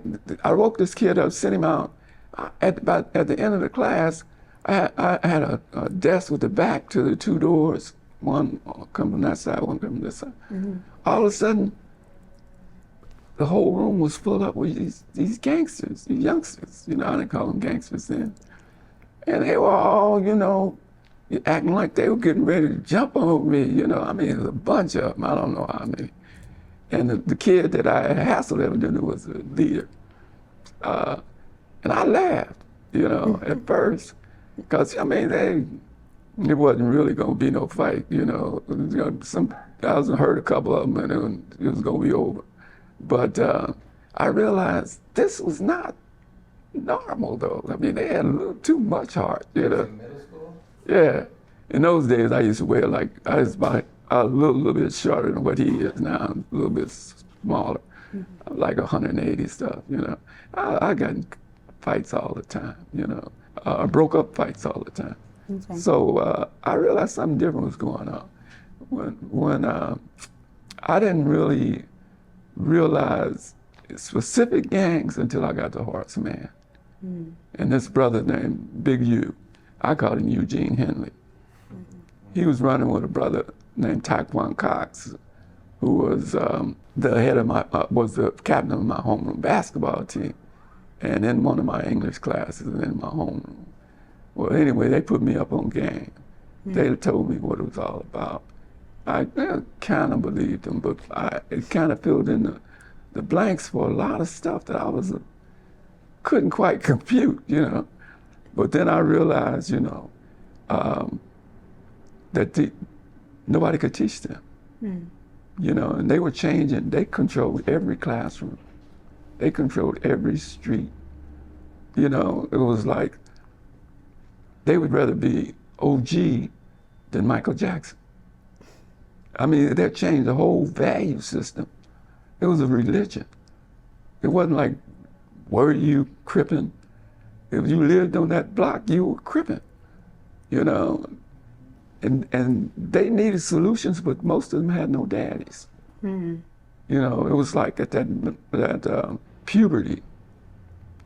woke this kid up, sent him out. At the end of the class, I had a desk with the back to the 2 doors. One come from that side, one come from this side. Mm-hmm. All of a sudden, the whole room was full up with these gangsters, these youngsters. You know, I didn't call them gangsters then. And they were all, you know, acting like they were getting ready to jump on me. You know, I mean, it was a bunch of them. I don't know how many. And the kid that I hassled evidently was the leader. And I laughed, you know, at first. Because, I mean, it wasn't really going to be no fight, you know. I heard a couple of them and it was going to be over. But I realized this was not normal, though. I mean, they had a little too much heart, you know. In middle school? Yeah. In those days, I used to wear I was about a little bit shorter than what he is now, a little bit smaller, like 180 stuff, you know. I got in fights all the time, you know. I broke up fights all the time. Okay. So I realized something different was going on. When I didn't really realize specific gangs until I got to Horace Mann. Mm. And this brother named Big U, I called him Eugene Henley. Mm-hmm. He was running with a brother named Taekwon Cox, who was was the captain of my homeroom basketball team, and in one of my English classes in my homeroom. Well, anyway, they put me up on game. Mm-hmm. They told me what it was all about. I kind of believed them, but it kind of filled in the blanks for a lot of stuff that I couldn't quite compute, you know. But then I realized, you know, that nobody could teach them, you know, and they were changing. They controlled every classroom. They controlled every street. You know, it was like they would rather be OG than Michael Jackson. I mean, that changed the whole value system. It was a religion. It wasn't like, were you Cripping? If you lived on that block, you were Cripping, you know? And they needed solutions, but most of them had no daddies. Mm-hmm. You know, it was like at that puberty,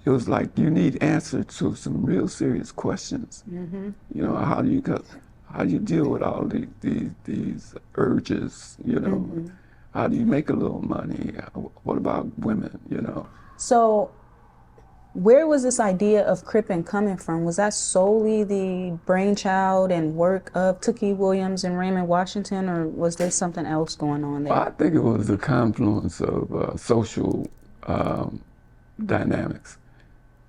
it was like you need answers to some real serious questions. Mm-hmm. You know, how do you deal with all these urges, you know? Mm-hmm. How do you make a little money? What about women, you know? So where was this idea of Cripping coming from? Was that solely the brainchild and work of Tookie Williams and Raymond Washington, or was there something else going on there? I think it was the confluence of social dynamics.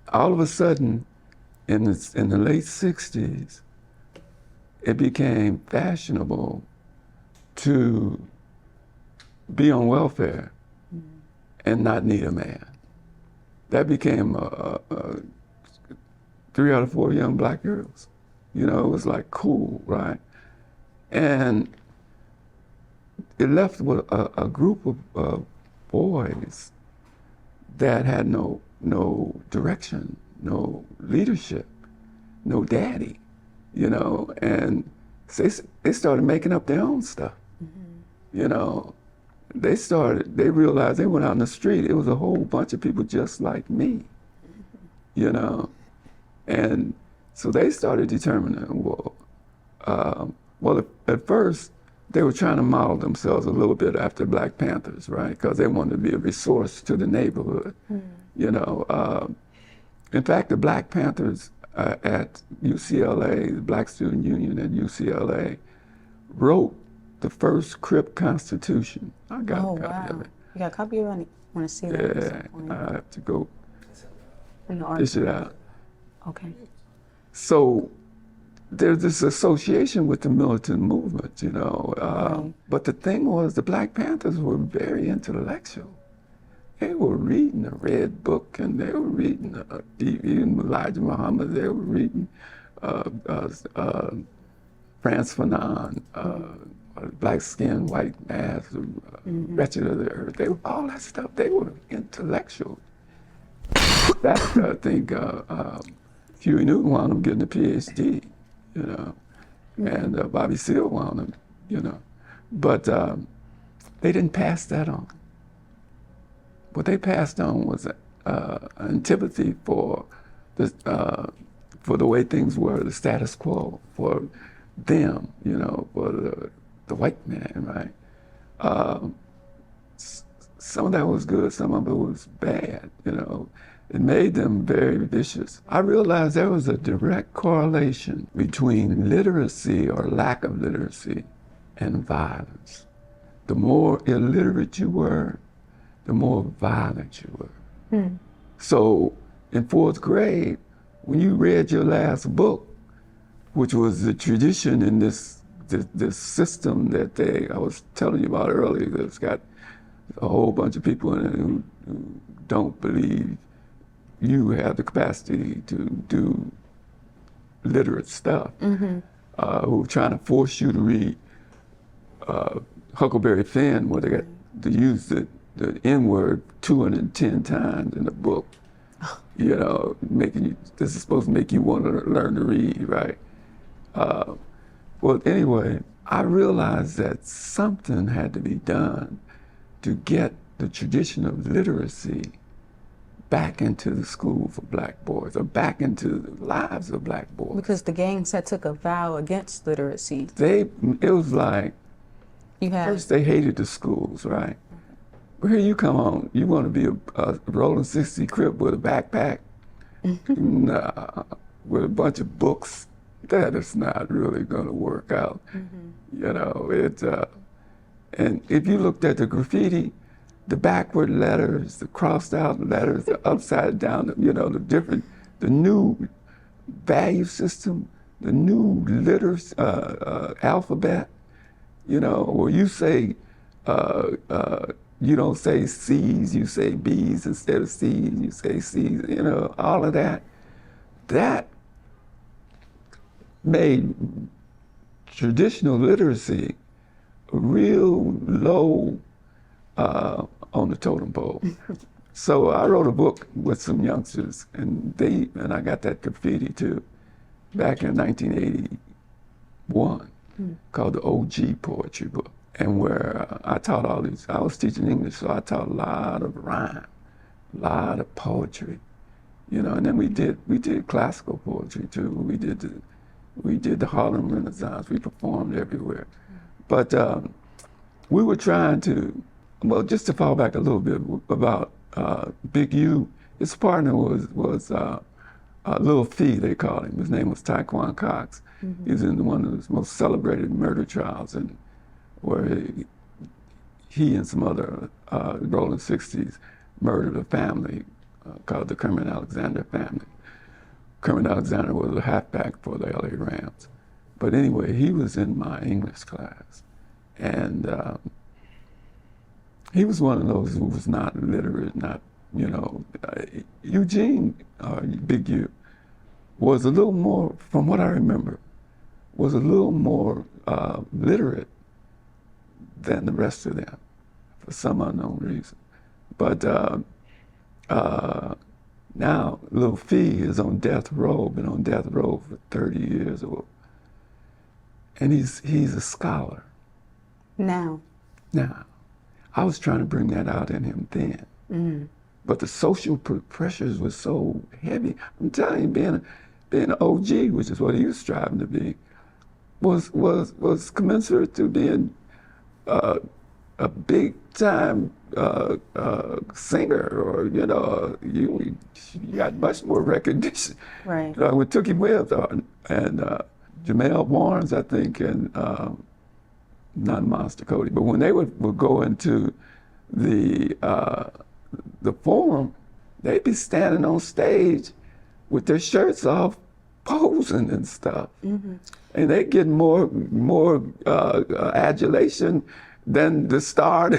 All of a sudden, in the late 60s, it became fashionable to be on welfare and not need a man. That became 3 out of 4 young black girls. You know, it was like cool, right? And it left with a group of boys that had no direction, no leadership, no daddy, you know, and they started making up their own stuff, you know. They realized they went out in the street, it was a whole bunch of people just like me, you know. And so they started determining, well, at first, they were trying to model themselves a little bit after Black Panthers, right? Because they wanted to be a resource to the neighborhood, you know. In fact, the Black Panthers at UCLA, the Black Student Union at UCLA, wrote the first Crip Constitution. I got a copy of it. You got a copy of it? I want to see that. Yeah, I have to go dish it out. Okay. So there's this association with the militant movement, you know. But the thing was, the Black Panthers were very intellectual. They were reading the Red Book, and they were reading even Elijah Muhammad. They were reading Frantz Fanon, Black Skin, White Mass, Wretched of the Earth. They were all that stuff. They were intellectual. That I think Huey Newton wound up getting a PhD, you know, and Bobby Seale wound up, you know, but they didn't pass that on. What they passed on was antipathy for the way things were, the status quo, for them, you know, for the white man, right? Some of that was good, some of it was bad, you know. It made them very vicious. I realized there was a direct correlation between literacy or lack of literacy and violence. The more illiterate you were, the more violent you were. So in 4th grade, when you read your last book, which was the tradition in this system that I was telling you about earlier, that's got a whole bunch of people in it who don't believe you have the capacity to do literate stuff, who are trying to force you to read Huckleberry Finn, where they got to use the N-word 210 times in the book, you know, this is supposed to make you want to learn to read, right? Well, anyway, I realized that something had to be done to get the tradition of literacy back into the school for black boys, or back into the lives of black boys. Because the gangs had took a vow against literacy. It was like, first they hated the schools, right? But here you come on, you want to be a rolling 60 Crip with a backpack, with a bunch of books. That is not really going to work out. You know, and if you looked at the graffiti, the backward letters, the crossed out letters, the upside down, you know, the new value system, the new alphabet, you know, where you say, you don't say C's, you say B's instead of C's, you say C's, you know, all of that. That made traditional literacy real low on the totem pole. So I wrote a book with some youngsters, and I got that graffiti too, back in 1981, called the OG Poetry Book, and where I taught all these. I was teaching English, so I taught a lot of rhyme, a lot of poetry, and then we did classical poetry too. We did the Harlem Renaissance. We performed everywhere, but we were trying to, well, just to fall back a little bit about Big U. His partner was Lil Fee, they called him. His name was Taekwon Cox. He was in one of the most celebrated murder trials, and where he and some other rolling 60s murdered a family called the Kermit Alexander family. Kermit Alexander was a halfback for the LA Rams. But anyway, he was in my English class. And he was one of those who was not literate, Eugene, Big U, was a little more, from what I remember, was a little more literate than the rest of them, for some unknown reason. But now Lil Fee is on death row, been on death row for 30 years, and he's a scholar. Now, I was trying to bring that out in him then, but the social pressures were so heavy. I'm telling you, being an OG, which is what he was striving to be, was commensurate to being a big time singer, or you got much more recognition. right. With Tookie Williams and Jamel Barnes, I think, and not Monster Cody, but when they would go into the forum, they'd be standing on stage with their shirts off, posing and stuff, and they get more adulation than the star.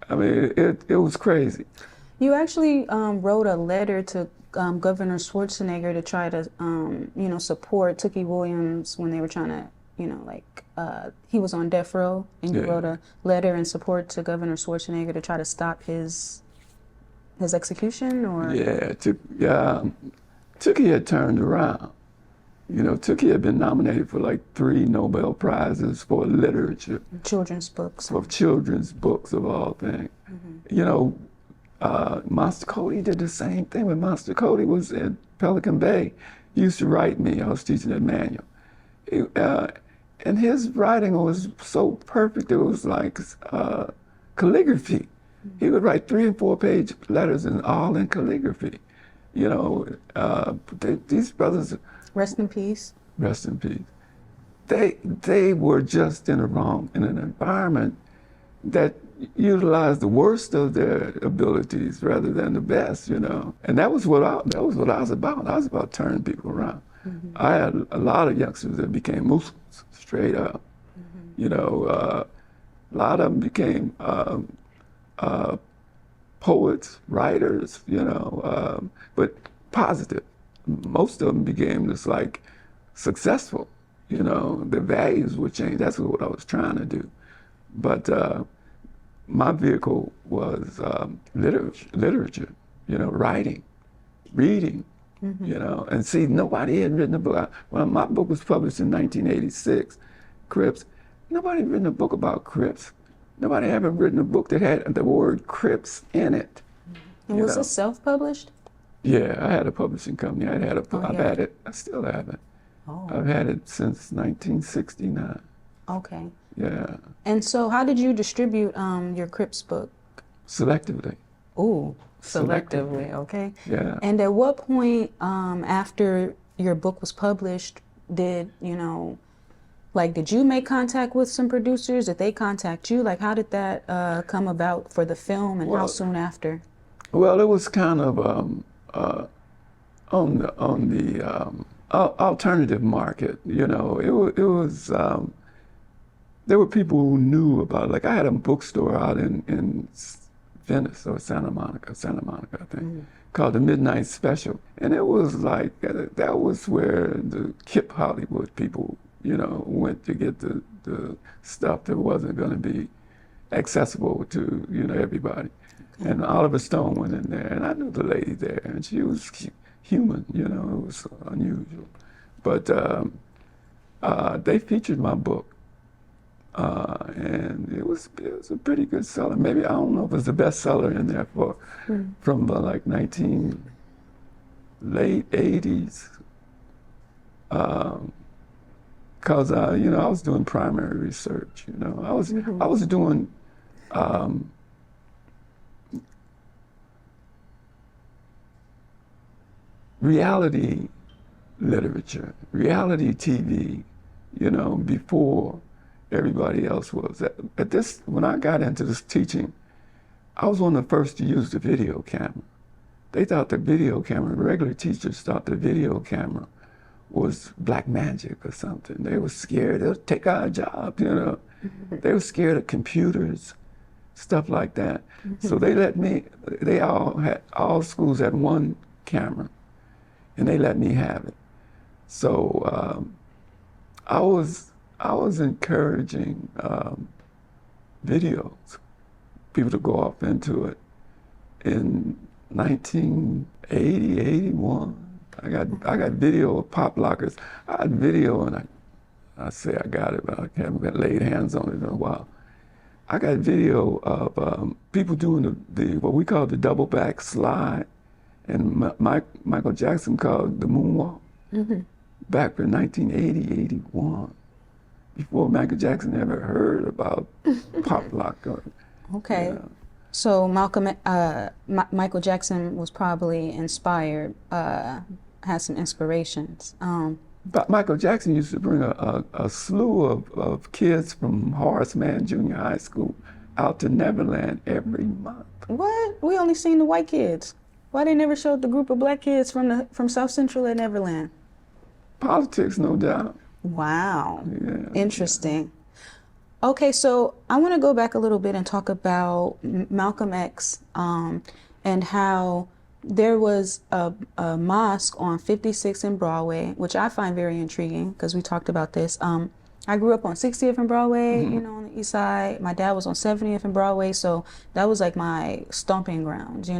I mean, it was crazy. You actually wrote a letter to Governor Schwarzenegger to try to, support Tookie Williams when they were trying to, he was on death row, and you wrote a letter in support to Governor Schwarzenegger to try to stop his execution, or? Yeah, Tookie had turned around. Tookie had been nominated for like 3 Nobel Prizes for literature. Children's books. For children's books of all things. Monster Cody did the same thing. When Monster Cody was in Pelican Bay, he used to write me. I was teaching at Manual. And his writing was so perfect, it was like calligraphy. He would write 3 and 4 page letters, and all in calligraphy. These brothers. Rest in peace. Rest in peace. They were just in an environment that utilized the worst of their abilities rather than the best, And that was what I was about. I was about turning people around. I had a lot of youngsters that became Muslims, straight up. A lot of them became poets, writers, but positive. Most of them became just like successful, their values would change. That's what I was trying to do. But my vehicle was literature, writing, reading, and see, nobody had written a book. Well, my book was published in 1986, Crips. Nobody had written a book about Crips. Nobody had written a book that had the word Crips in it. And was it self-published? Yeah, I had a publishing company. I've had it. I still have it. Oh. I've had it since 1969. Okay. Yeah. And so how did you distribute your Crips book? Selectively. Ooh, selectively, okay. Yeah. And at what point after your book was published did you make contact with some producers? Did they contact you? Like, how did that come about for the film, and how soon after? Well, it was kind of on the alternative market. It was there were people who knew about it. Like, I had a bookstore out in Venice or Santa Monica, I think, called the Midnight Special. And it was like, that was where the hip Hollywood people, went to get the stuff that wasn't going to be accessible to, everybody. Okay. And Oliver Stone went in there, and I knew the lady there, and she was human, it was unusual. But they featured my book. And it was a pretty good seller. Maybe, I don't know if it was the best seller in there from like late 80s. Cause I was doing primary research. I was doing reality literature, reality TV. Before everybody else was. When I got into this teaching, I was one of the first to use the video camera. They thought the video camera, regular teachers thought the video camera was black magic or something. They were scared, they'll take our job, They were scared of computers, stuff like that. So all schools had one camera, and they let me have it. So I was encouraging videos, people to go off into it. In 1980, 81, I got video of pop lockers. I had video, and I say I got it, but I haven't laid hands on it in a while. I got video of people doing the what we call the double back slide, and Michael Jackson called the moonwalk. Back in 1980, 81. Before Michael Jackson ever heard about pop lock. Okay. So Michael Jackson was probably inspired, had some inspirations. But Michael Jackson used to bring a slew of kids from Horace Mann Junior High School out to Neverland every month. What? We only seen the white kids. Why they never showed the group of black kids from South Central at Neverland? Politics, no doubt. Wow. Yeah, interesting. Yeah. Okay, so I want to go back a little bit and talk about Malcolm X and how there was a mosque on 56th and Broadway, which I find very intriguing because we talked about this. I grew up on 60th and Broadway, on the east side. My dad was on 70th and Broadway, so that was like my stomping grounds,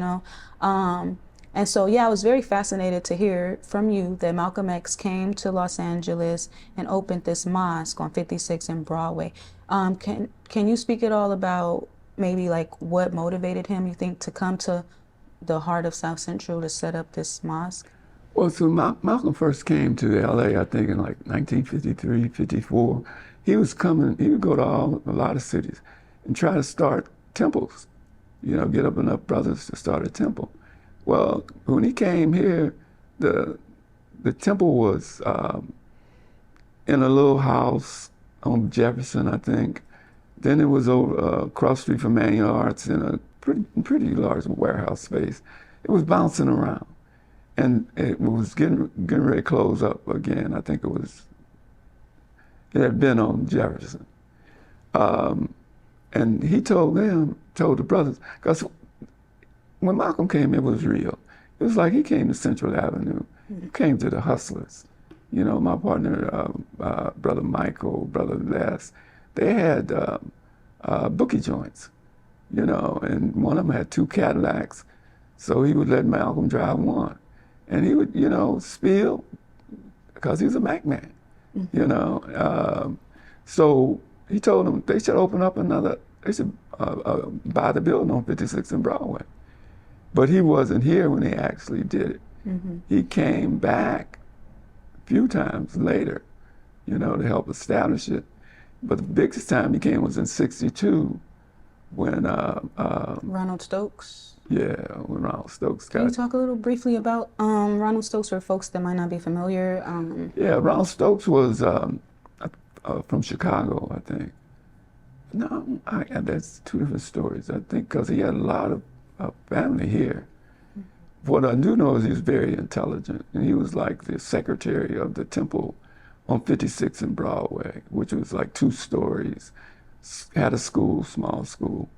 And so, yeah, I was very fascinated to hear from you that Malcolm X came to Los Angeles and opened this mosque on 56th and Broadway. Can you speak at all about maybe like what motivated him, you think, to come to the heart of South Central to set up this mosque? Well, so Malcolm first came to LA, I think, in like 1953, 54. He would go to a lot of cities and try to start temples, get up enough brothers to start a temple. Well, when he came here, the temple was in a little house on Jefferson, I think. Then it was over across the street from Manual Arts in a pretty large warehouse space. It was bouncing around, and it was getting ready to close up again. I think it had been on Jefferson, and he told the brothers, because when Malcolm came, it was real. It was like he came to Central Avenue. He came to the hustlers. My partner, Brother Michael, Brother Les, they had bookie joints, and one of them had 2 Cadillacs. So he would let Malcolm drive one. And he would, spill, because he was a Mac man, So he told them they should open up they should buy the building on 56th and Broadway. But he wasn't here when they actually did it. He came back a few times later, to help establish it. But the biggest time he came was in '62 when Ronald Stokes. Yeah, when Ronald Stokes got. Can you talk a little briefly about Ronald Stokes for folks that might not be familiar? Yeah, Ronald Stokes was from Chicago, I think. No, that's 2 different stories, I think, because he had a lot of family here. What I do know is he was very intelligent, and he was like the secretary of the temple on 56th and Broadway, which was like 2 stories, had a school, small school.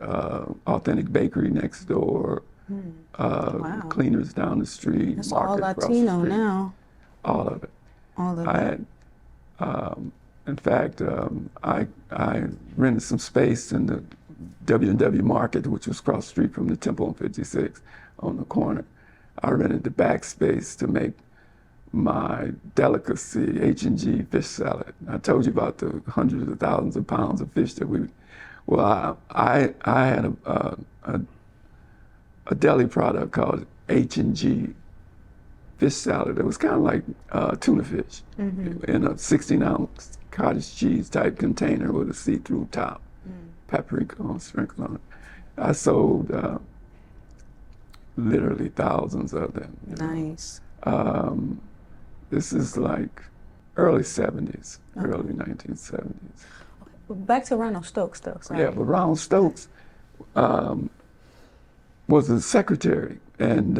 Authentic Bakery next door, Wow. cleaners down the street, It's all market across the Latino street. now. All of it. All of I that. had, in fact, I rented some space in the W&W Market, which was across the street from the Temple on 56 on the corner. I rented the back space to make my delicacy H&G fish salad. I told you about the hundreds of thousands of pounds of fish that I had a deli product called H&G fish salad. It was kind of like tuna fish in a 16-ounce cottage cheese type container with a see-through top, paprika sprinkled on it. I sold literally thousands of them. Nice. This is like early 70s, early 1970s. Back to Ronald Stokes, though. Sorry. Yeah, but Ronald Stokes was the secretary, and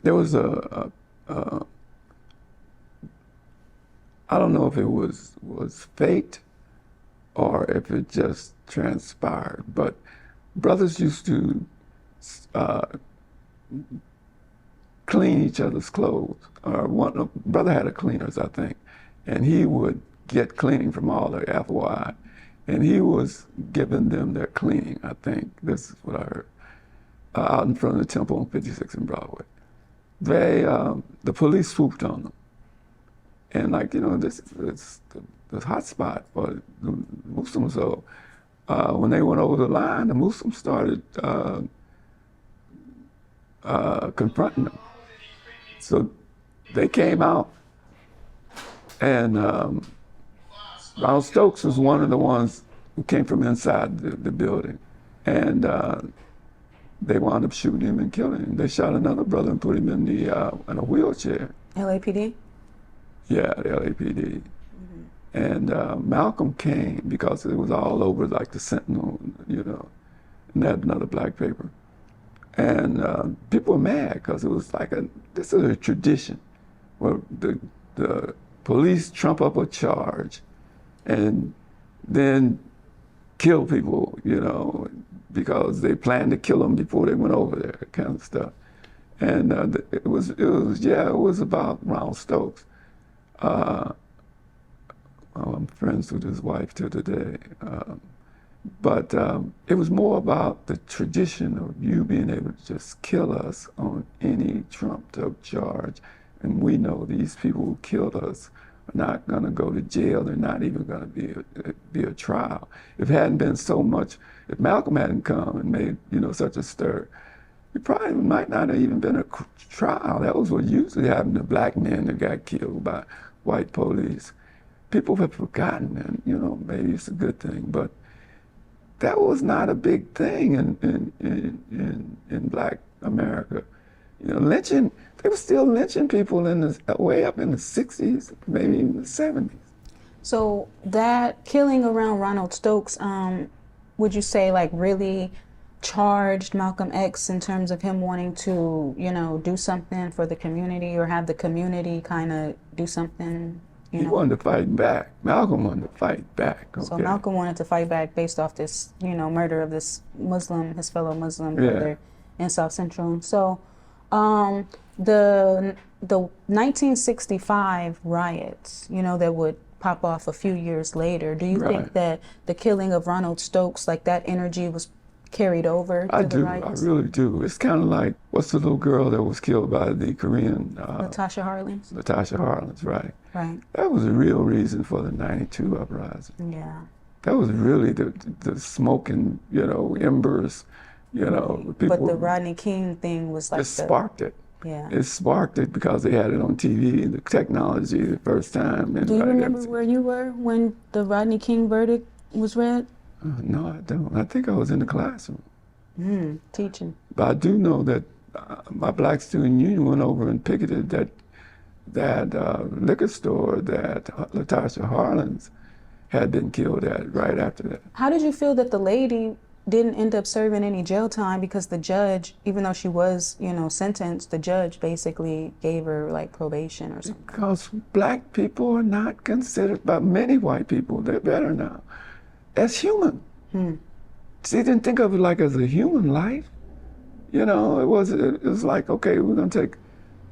there was I don't know if it was fate or if it just transpired, but brothers used to clean each other's clothes. One brother had a cleaners, I think, and he would get cleaning from all the FOI, and he was giving them their cleaning, I think. This is what I heard, out in front of the Temple on 56 and Broadway. The police swooped on them. And this is the hot spot for the Muslims. So when they went over the line, the Muslims started confronting them. So they came out, and Ronald Stokes was one of the ones who came from inside the building. And they wound up shooting him and killing him. They shot another brother and put him in a wheelchair. LAPD? Yeah, the LAPD. And Malcolm came because it was all over, like the Sentinel, and they had another black paper. And people were mad because it was like this is a tradition where the police trump up a charge and then kill people, because they planned to kill them before they went over there, kind of stuff. And it was about Ronald Stokes. I'm friends with his wife to today. But it was more about the tradition of you being able to just kill us on any trumped-up charge. And we know these people who killed us are not going to go to jail. They're not even going to be a trial. If it hadn't been so much, if Malcolm hadn't come and made such a stir, it probably might not have even been a trial. That was what usually happened to black men that got killed by white police. People have forgotten, and maybe it's a good thing, but that was not a big thing in Black America. Lynching, they were still lynching people way up in the 60s, maybe even the 70s. So that killing around Ronald Stokes, would you say really charged Malcolm X in terms of him wanting to, do something for the community or have the community kind of do something? He wanted to fight back. Malcolm wanted to fight back. Okay. So Malcolm wanted to fight back based off this, murder of this Muslim, his fellow Muslim brother in South Central. So the 1965 riots, that would pop off a few years later, do you think that the killing of Ronald Stokes, that energy was carried over to the riots? I really do. It's kind of like, what's the little girl that was killed by the Korean? Latasha Harlins? Latasha Harlins, right. Right. That was the real reason for the 92 uprising. Yeah. That was really the smoking, embers, people. But the Rodney King thing was it sparked it. Yeah. It sparked it because they had it on TV, the technology, the first time. And do you remember where you were when the Rodney King verdict was read? No, I don't. I think I was in the classroom. Teaching. But I do know that my Black Student Union went over and picketed that liquor store that Latasha Harlins had been killed at right after that. How did you feel that the lady didn't end up serving any jail time because the judge, even though she was, sentenced, the judge basically gave her probation or something? Because black people are not considered, by many white people, they're better now, as human. They didn't think of it like as a human life. You know, it was like, okay, we're gonna take,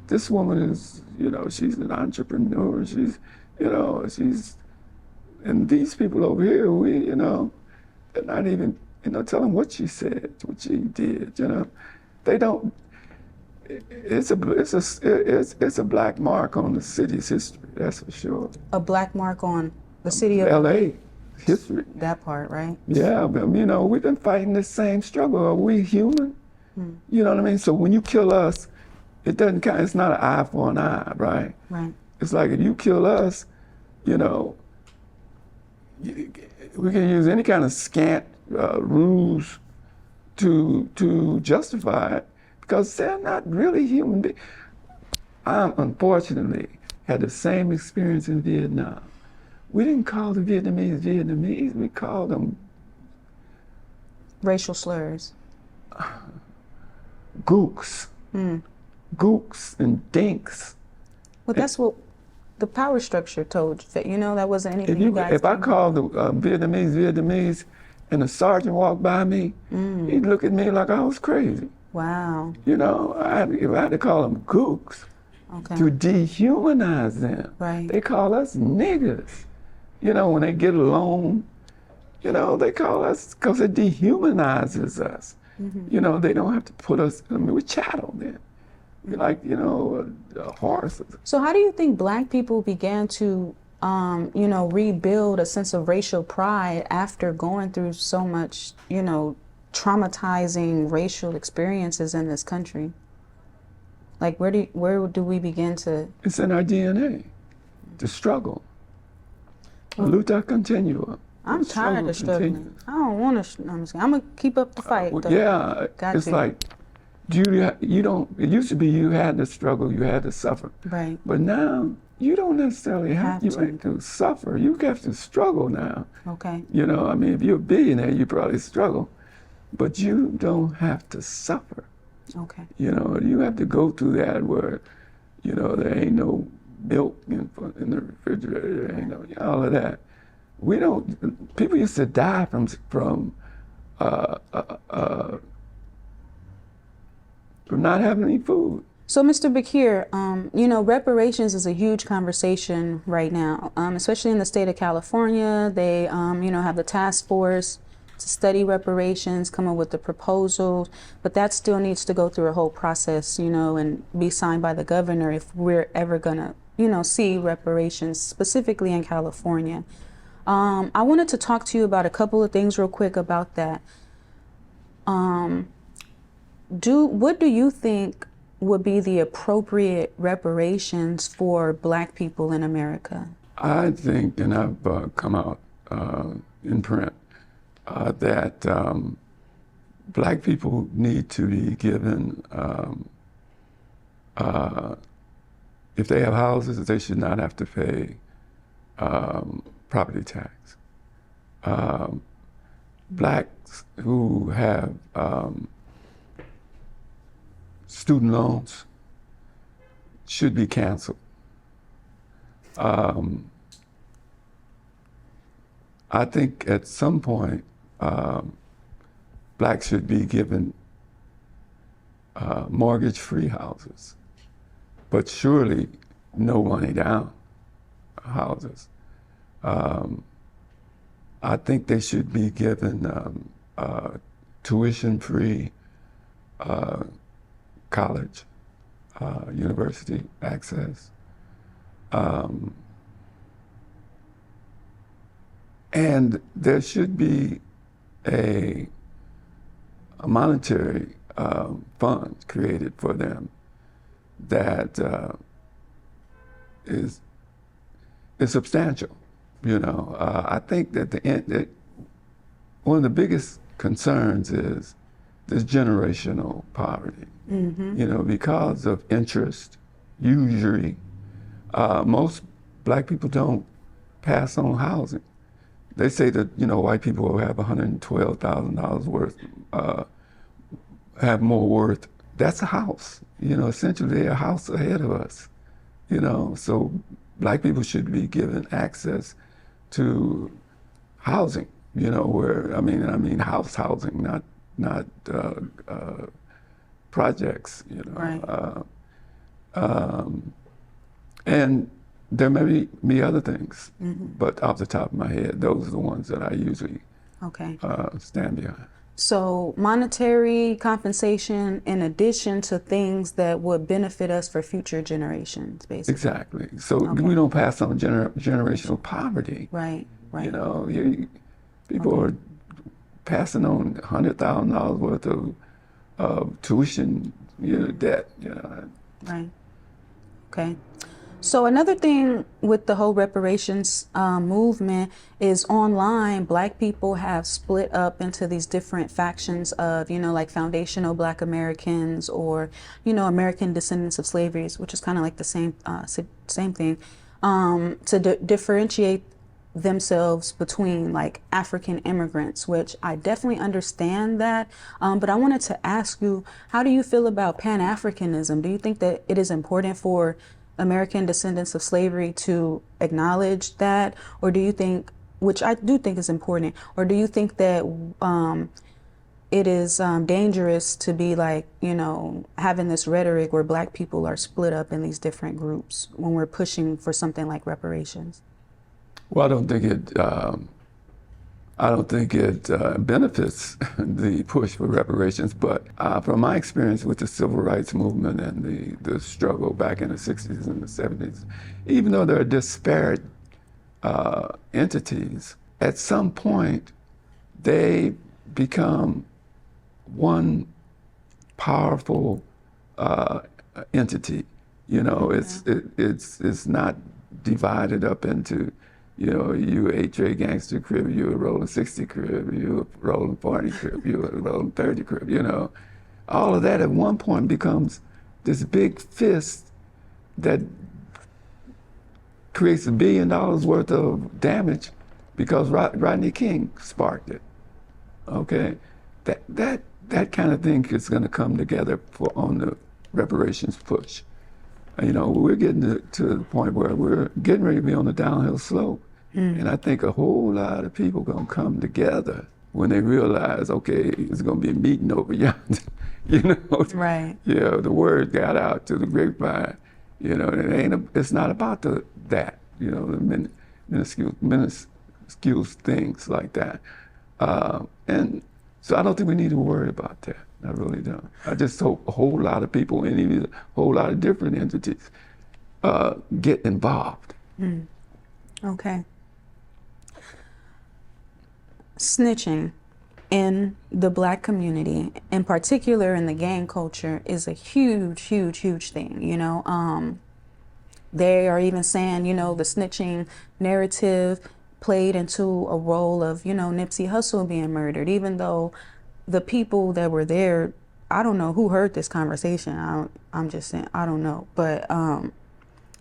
this woman is, you know, she's an entrepreneur, she's, you know, and these people over here, you know, they're not even, you know, telling what she said, what she did, you know. They don't, it's a black mark on the city's history, that's for sure. A black mark on the city of LA history. That part, right? Yeah, but you know, we've been fighting this same struggle. Are we human? You know what I mean? So when you kill us, it doesn't count. It's not an eye for an eye, right? Right. It's like if you kill us, you know, we can use any kind of scant rules to justify it because they're not really human beings. I unfortunately had the same experience in Vietnam. We didn't call the Vietnamese Vietnamese. We called them Racial slurs. gooks. Gooks and dinks. Well, that's what the power structure told you. You know, that wasn't anything you guys If I did. called the Vietnamese and a sergeant walked by me, he'd look at me like I was crazy. Wow. You know, if I had to call them gooks Okay. to dehumanize them. Right. They call us niggers. You know, when they get a loan, you know, they call us, because it dehumanizes us. You know, they don't have to put us, I mean, we're chattel then. We're like, you know, horses. So how do you think black people began to, you know, rebuild a sense of racial pride after going through so much, you know, traumatizing racial experiences in this country? Like, where do we begin to? It's in our DNA, the struggle. Luta continua. I'm The tired of struggle struggling. continues. I don't want to. I'm gonna keep up the fight. though. Yeah, Got it's to. like, you don't, it used to be you had to struggle, you had to suffer. Right. But now, you don't necessarily have to suffer. You have to struggle now. Okay. You know, I mean, if you're a billionaire, you probably struggle. But you don't have to suffer. Okay. You know, you have to go through that where, you know, there ain't no milk in the refrigerator, there ain't no, all of that. We don't, people used to die from not having any food. So, Mr. Bakir, you know, reparations is a huge conversation right now, especially in the state of California. They, you know, have the task force to study reparations, come up with the proposals, but that still needs to go through a whole process, you know, and be signed by the governor if we're ever gonna, you know, see reparations specifically in California. I wanted to talk to you about a couple of things real quick about that. What do you think would be the appropriate reparations for black people in America? I think, and I've come out in print, that black people need to be given, if they have houses, they should not have to pay property tax. Blacks who have student loans should be canceled. I think at some point, blacks should be given mortgage-free houses, but surely no money down houses. I think they should be given tuition-free college, university access. And there should be a monetary fund created for them that is substantial. You know, I think that that one of the biggest concerns is this generational poverty. You know, because of interest, usury, most black people don't pass on housing. They say that, you know, white people who have $112,000 worth, have more worth. That's a house. You know, essentially they're a house ahead of us. You know, so black people should be given access to housing. you know, where I mean housing, not projects, you know. Right. And there may be other things, but off the top of my head, those are the ones that I usually Okay. stand behind. So monetary compensation in addition to things that would benefit us for future generations, basically. Exactly. So we don't pass on generational poverty. Right, right. You know, people are passing on $100,000 worth of tuition, debt. You know. Right. Okay. So another thing with the whole reparations movement is online, Black people have split up into these different factions of, like foundational Black Americans or, American descendants of slavery, which is kind of like the same thing, to differentiate themselves between like African immigrants, which I definitely understand that. But I wanted to ask you, how do you feel about Pan-Africanism? Do you think that it is important for American descendants of slavery to acknowledge that? Or do you think, which I do think is important, or do you think that it is dangerous to be like, having this rhetoric where Black people are split up in these different groups when we're pushing for something like reparations? Well, I don't think it benefits the push for reparations, but from my experience with the civil rights movement and the struggle back in the 60s and the 70s, even though there are disparate entities, at some point they become one powerful entity. It's not divided up into, you a Trey Gangster Crip, you a Rolling 60 Crip, you a Rolling 40 Crip, you a Rolling 30 Crip, all of that at one point becomes this big fist that creates $1 billion worth of damage because Rodney King sparked it. Okay, that kind of thing is going to come together on the reparations push. We're getting to the point where we're getting ready to be on the downhill slope. And I think a whole lot of people going to come together when they realize, okay, it's going to be a meeting over yonder. Right. Yeah, the word got out to the grapevine. It's not about that, the minuscule things like that. And so I don't think we need to worry about that. I really don't. I just hope a whole lot of people and even a whole lot of different entities get involved. Okay. Snitching in the Black community, in particular in the gang culture, is a huge, huge, huge thing. They are even saying, the snitching narrative played into a role of, Nipsey Hussle being murdered, even though the people that were there, I don't know who heard this conversation. I'm just saying, I don't know. But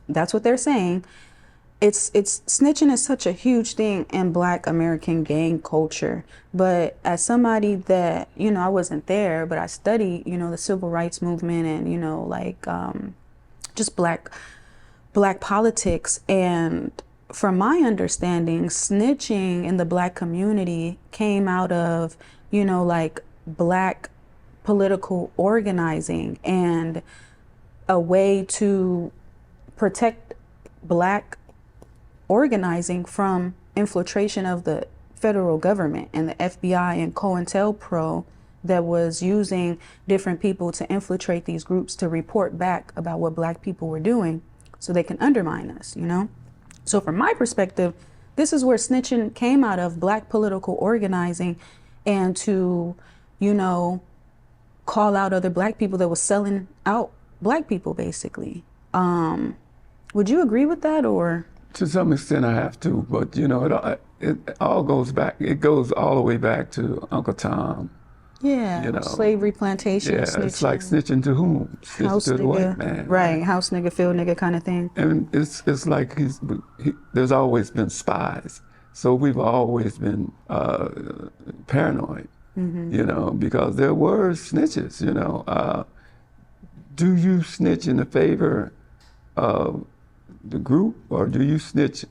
that's what they're saying. It's snitching is such a huge thing in Black American gang culture. But as somebody that, I wasn't there, but I studied, the civil rights movement and, just black politics. And from my understanding, snitching in the Black community came out of, Black political organizing and a way to protect Black organizing from infiltration of the federal government and the FBI and COINTELPRO that was using different people to infiltrate these groups to report back about what Black people were doing so they can undermine us, So from my perspective, this is where snitching came out of, Black political organizing, and to, call out other Black people that was selling out Black people, basically. Would you agree with that, or? To some extent I have to, but it all goes back, it goes all the way back to Uncle Tom. Yeah, slavery, plantation, yeah, snitching. It's like snitching to whom? Snitching house to the nigga, white man. Right, house nigga, field nigga kind of thing. And it's like there's always been spies. So we've always been paranoid, because there were snitches, Do you snitch in the favor of the group, or do you snitch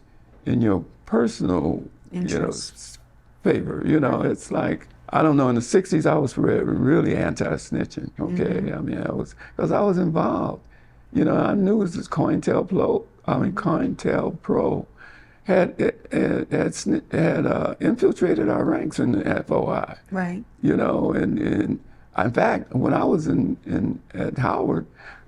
in your personal, Interests. favor. You know, it's like, I don't know, in the 60s, I was really anti-snitching, okay? I mean, because I was involved. You know, I knew it was COINTELPRO had infiltrated our ranks in the FOI. Right. You know, and in fact, when I was at Howard,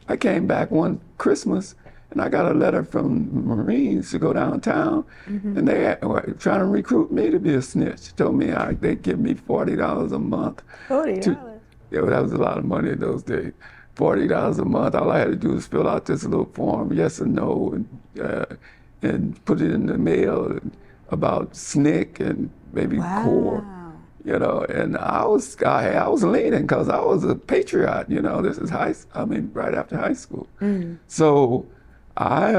I came back one Christmas and I got a letter from the Marines to go downtown, and they were trying to recruit me to be a snitch. Told me they'd give me $40 a month. $40? Yeah, well, that was a lot of money in those days. $40 a month. All I had to do was fill out this little form, yes or no, and put it in the mail about SNCC and maybe CORE. You know, and I was leaning because I was a patriot. You know, this is right after high school. So I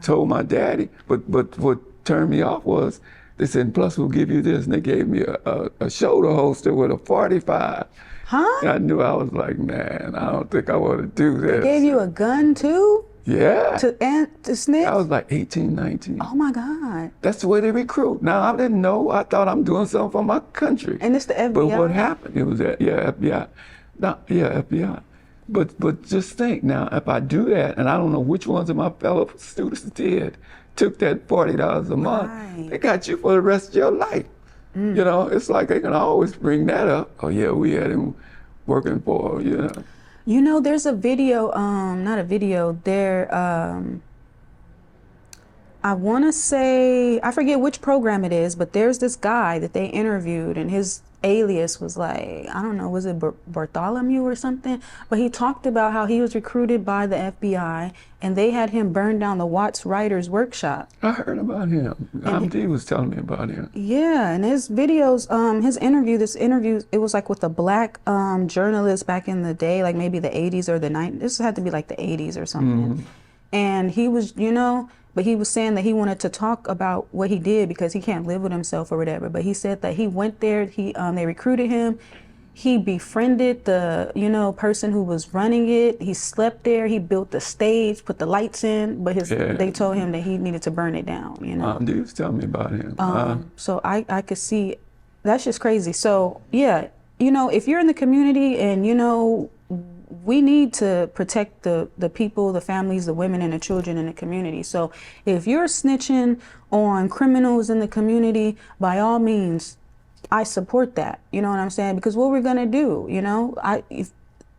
told my daddy, but what turned me off was they said, plus we'll give you this, and they gave me a shoulder holster with a 45. Huh? And I knew, I was like, man, I don't think I want to do this. They gave you a gun too? Yeah. To snitch? I was like 18, 19. Oh my God. That's the way they recruit. Now, I didn't know. I thought I'm doing something for my country. And it's the FBI? But what happened, it was FBI. FBI. But just think now, if I do that, and I don't know which ones of my fellow students took that $40 a month, they got you for the rest of your life. You know, it's like they can always bring that up. Oh yeah, we had him working for, you know. You know, there's a video, not a video, I want to say, I forget which program it is, but there's this guy that they interviewed, and his alias was like, I don't know, was it Bartholomew or something? But he talked about how he was recruited by the FBI, and they had him burn down the Watts Writers Workshop. I heard about him. MD was telling me about him. Yeah, and his videos, this interview, it was like with a black journalist back in the day, like maybe the 80s or the 90s. This had to be like the 80s or something. And he was, you know, but he was saying that he wanted to talk about what he did because he can't live with himself or whatever. But he said that he went there, they recruited him. He befriended the, you know, person who was running it. He slept there. He built the stage, put the lights in, but they told him that he needed to burn it down, you know. Dude was telling me about him. So I could see, that's just crazy. So yeah, you know, if you're in the community and, you know, we need to protect the people, the families, the women, and the children in the community. So if you're snitching on criminals in the community, by all means, I support that. You know what I'm saying? Because what we're gonna do, you know,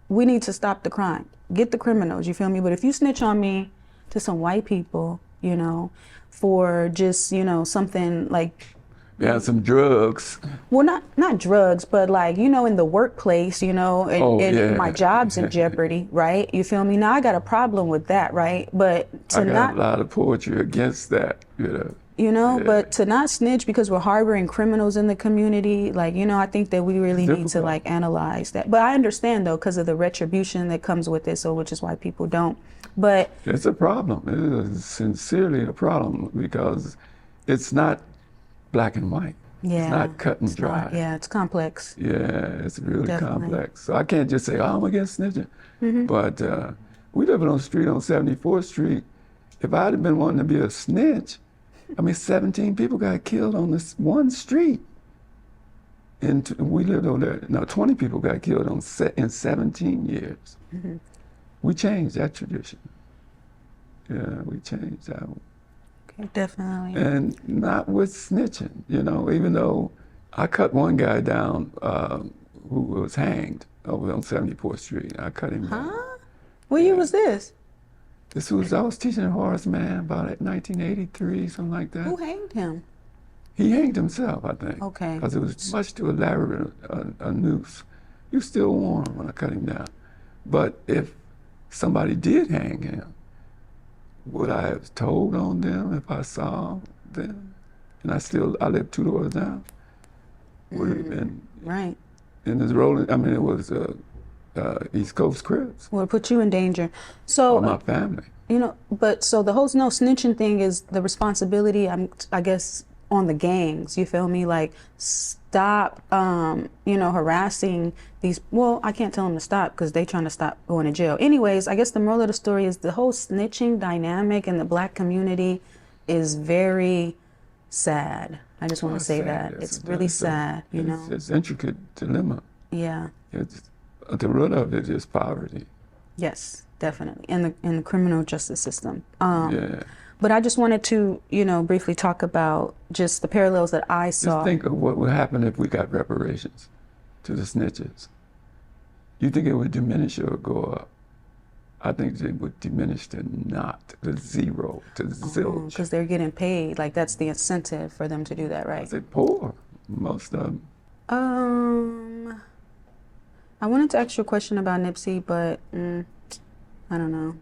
we need to stop the crime, get the criminals. You feel me? But if you snitch on me to some white people, you know, for just, you know, something like, yeah, some drugs. Well, not drugs, but like, you know, in the workplace, you know, and my job's in jeopardy, right? You feel me? Now I got a problem with that, right? But I got a lot of poetry against that, you know. You know, but to not snitch because we're harboring criminals in the community, like, you know, I think that we really need to like analyze that. But I understand though, because of the retribution that comes with it, so which is why people don't. But it's a problem. It is sincerely a problem because it's not black and white. Yeah, it's not cut and dry. Yeah, it's complex. Yeah, it's really complex. So I can't just say, oh, I'm against snitching. But we live on the street on 74th Street. If I'd have been wanting to be a snitch, I mean, 17 people got killed on this one street. And we lived over there. No, 20 people got killed in 17 years. We changed that tradition. Yeah, we changed that one. Definitely. And not with snitching, you know, even though I cut one guy down who was hanged over on 74th Street. I cut him down. What year was this? I was teaching at Horace Mann about 1983, something like that. Who hanged him? He hanged himself, I think. Okay. Because it was much too elaborate a noose. He was still warm when I cut him down. But if somebody did hang him, would I have told on them if I saw them? And I lived 2 doors down. Would have been right. And it's rolling. I mean, it was East Coast Crips. Would put you in danger. So or my family. You know, but so the whole snitching thing is the responsibility, I guess, on the gangs. You feel me? Like, stop, you know, harassing these. Well, I can't tell them to stop because they trying to stop going to jail. Anyways, I guess the moral of the story is the whole snitching dynamic in the black community is very sad. I just want to say that. It's really sad, you know? It's intricate dilemma. Yeah. It's, the root of it is poverty. Yes, definitely. In the criminal justice system. Yeah. But I just wanted to, you know, briefly talk about just the parallels that I saw. Just think of what would happen if we got reparations to the snitches. You think it would diminish or go up? I think it would diminish to not, to zero, to zilch. Because they're getting paid. Like, that's the incentive for them to do that, right? They're poor, most of them. I wanted to ask you a question about Nipsey, but I don't know.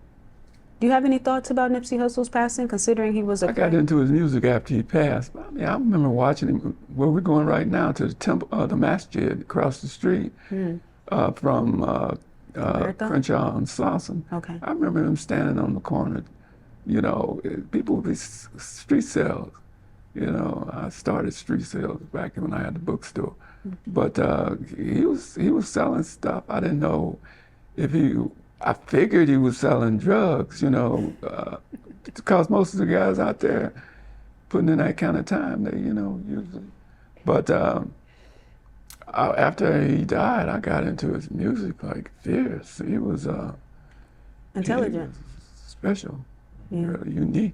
Do you have any thoughts about Nipsey Hussle's passing, considering he was a... I got into his music after he passed. I mean, I remember watching him, where we're going right now, to the temple, the masjid across the street from Crenshaw and Slauson. Okay. I remember him standing on the corner. You know, people would be street sales. You know, I started street sales back when I had the bookstore. But he was selling stuff. I didn't know if I figured he was selling drugs, you know, because most of the guys out there putting in that kind of time, they, you know, usually. But after he died, I got into his music like fierce. He was intelligent, he was special, really unique.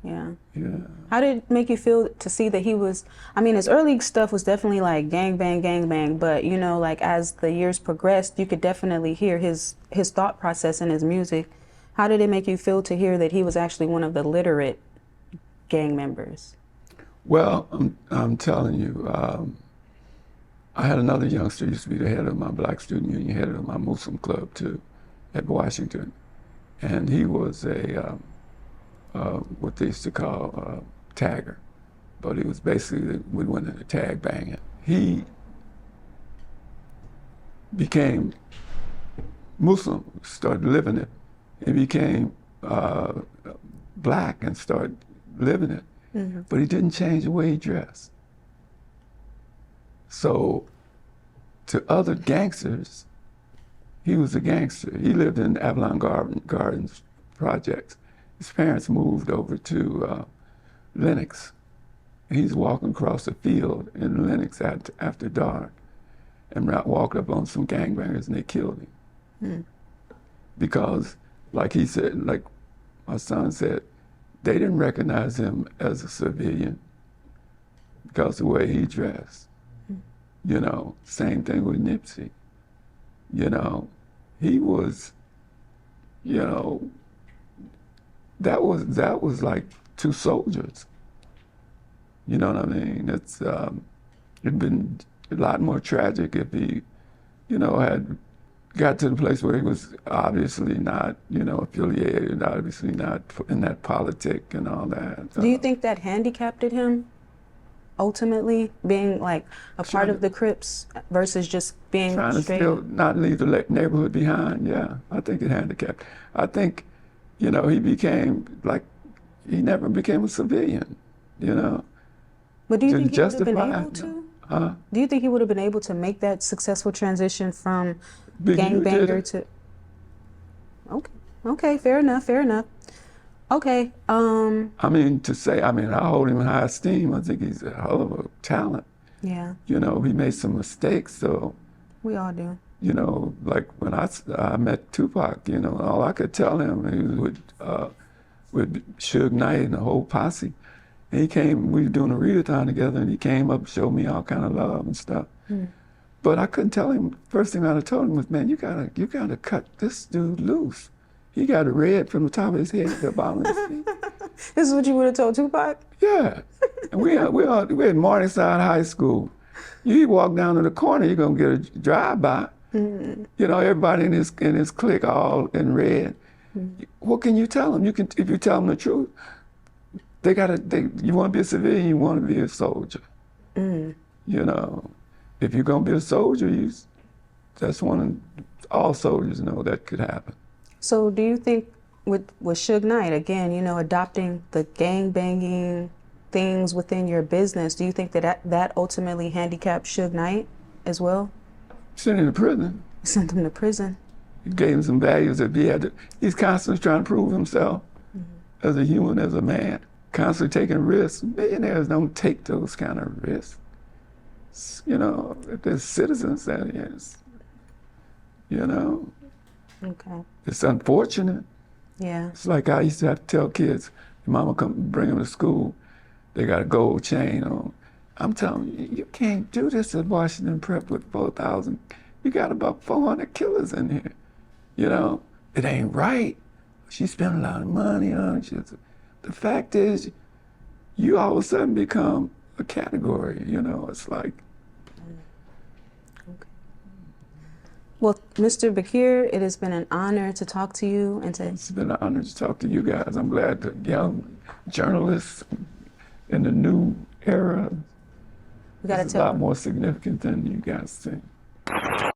Yeah. Yeah. How did it make you feel to see that he was, I mean, his early stuff was definitely like gang bang, but you know, like as the years progressed, you could definitely hear his thought process in his music. How did it make you feel to hear that he was actually one of the literate gang members? Well, I'm telling you, I had another youngster who used to be the head of my Black Student Union, head of my Muslim club too, at Washington, and he was what they used to call tagger, but he was basically, we went into tag banging. He became Muslim, started living it. He became black and started living it, but he didn't change the way he dressed. So to other gangsters, he was a gangster. He lived in Avalon Gardens projects. His parents moved over to Lenox. He's walking across the field in Lenox after dark and walked up on some gangbangers and they killed him. Because, like he said, like my son said, they didn't recognize him as a civilian because of the way he dressed. You know, same thing with Nipsey. You know, he was, you know, that was like two soldiers. You know what I mean? It'd been a lot more tragic if he, you know, had got to the place where he was obviously not, you know, affiliated, obviously not in that politic and all that. Do you think that handicapped him, ultimately, being like a part of the Crips versus just being trying to still not leave the neighborhood behind? Yeah, I think it handicapped. I think, you know, he he never became a civilian, you know. But do you think he would have been able to? Do you think he would have been able to make that successful transition from gangbanger to? Okay, fair enough. Okay. I mean, I hold him in high esteem. I think he's a hell of a talent. Yeah. You know, he made some mistakes, so. We all do. You know, like when I met Tupac, you know, all I could tell him, he was with Suge Knight and the whole posse. And he came, we were doing a readathon together, and he came up and showed me all kind of love and stuff. But I couldn't tell him, first thing I'd have told him was, man, you gotta cut this dude loose. He got a red from the top of his head to the bottom of his feet. This is what you would have told Tupac? Yeah. And we're at Morningside High School. You walk down to the corner, you're gonna get a drive-by. You know, everybody in his clique all in red. What can you tell them? If you tell them the truth, you want to be a civilian, you want to be a soldier. You know, if you're gonna be a soldier, that's all soldiers know that could happen. So do you think with Suge Knight, again, you know, adopting the gang banging things within your business, do you think that ultimately handicapped Suge Knight as well? Sent him to prison. Sent him to prison. It gave him some values that he's constantly trying to prove himself as a human, as a man, constantly taking risks. Millionaires don't take those kind of risks. You know, if they're citizens, that is. You know, Okay. it's unfortunate. Yeah. It's like I used to have to tell kids, your mama come bring them to school, they got a gold chain on. I'm telling you, you can't do this at Washington Prep with 4,000. You got about 400 killers in here. You know, it ain't right. She spent a lot of money on it. The fact is, you all of a sudden become a category, you know, it's like. Okay. Well, Mr. Bakir, it has been an honor to talk to you and to. It's been an honor to talk to you guys. I'm glad the young journalists in the new era We got to is a lot more significant than you guys think.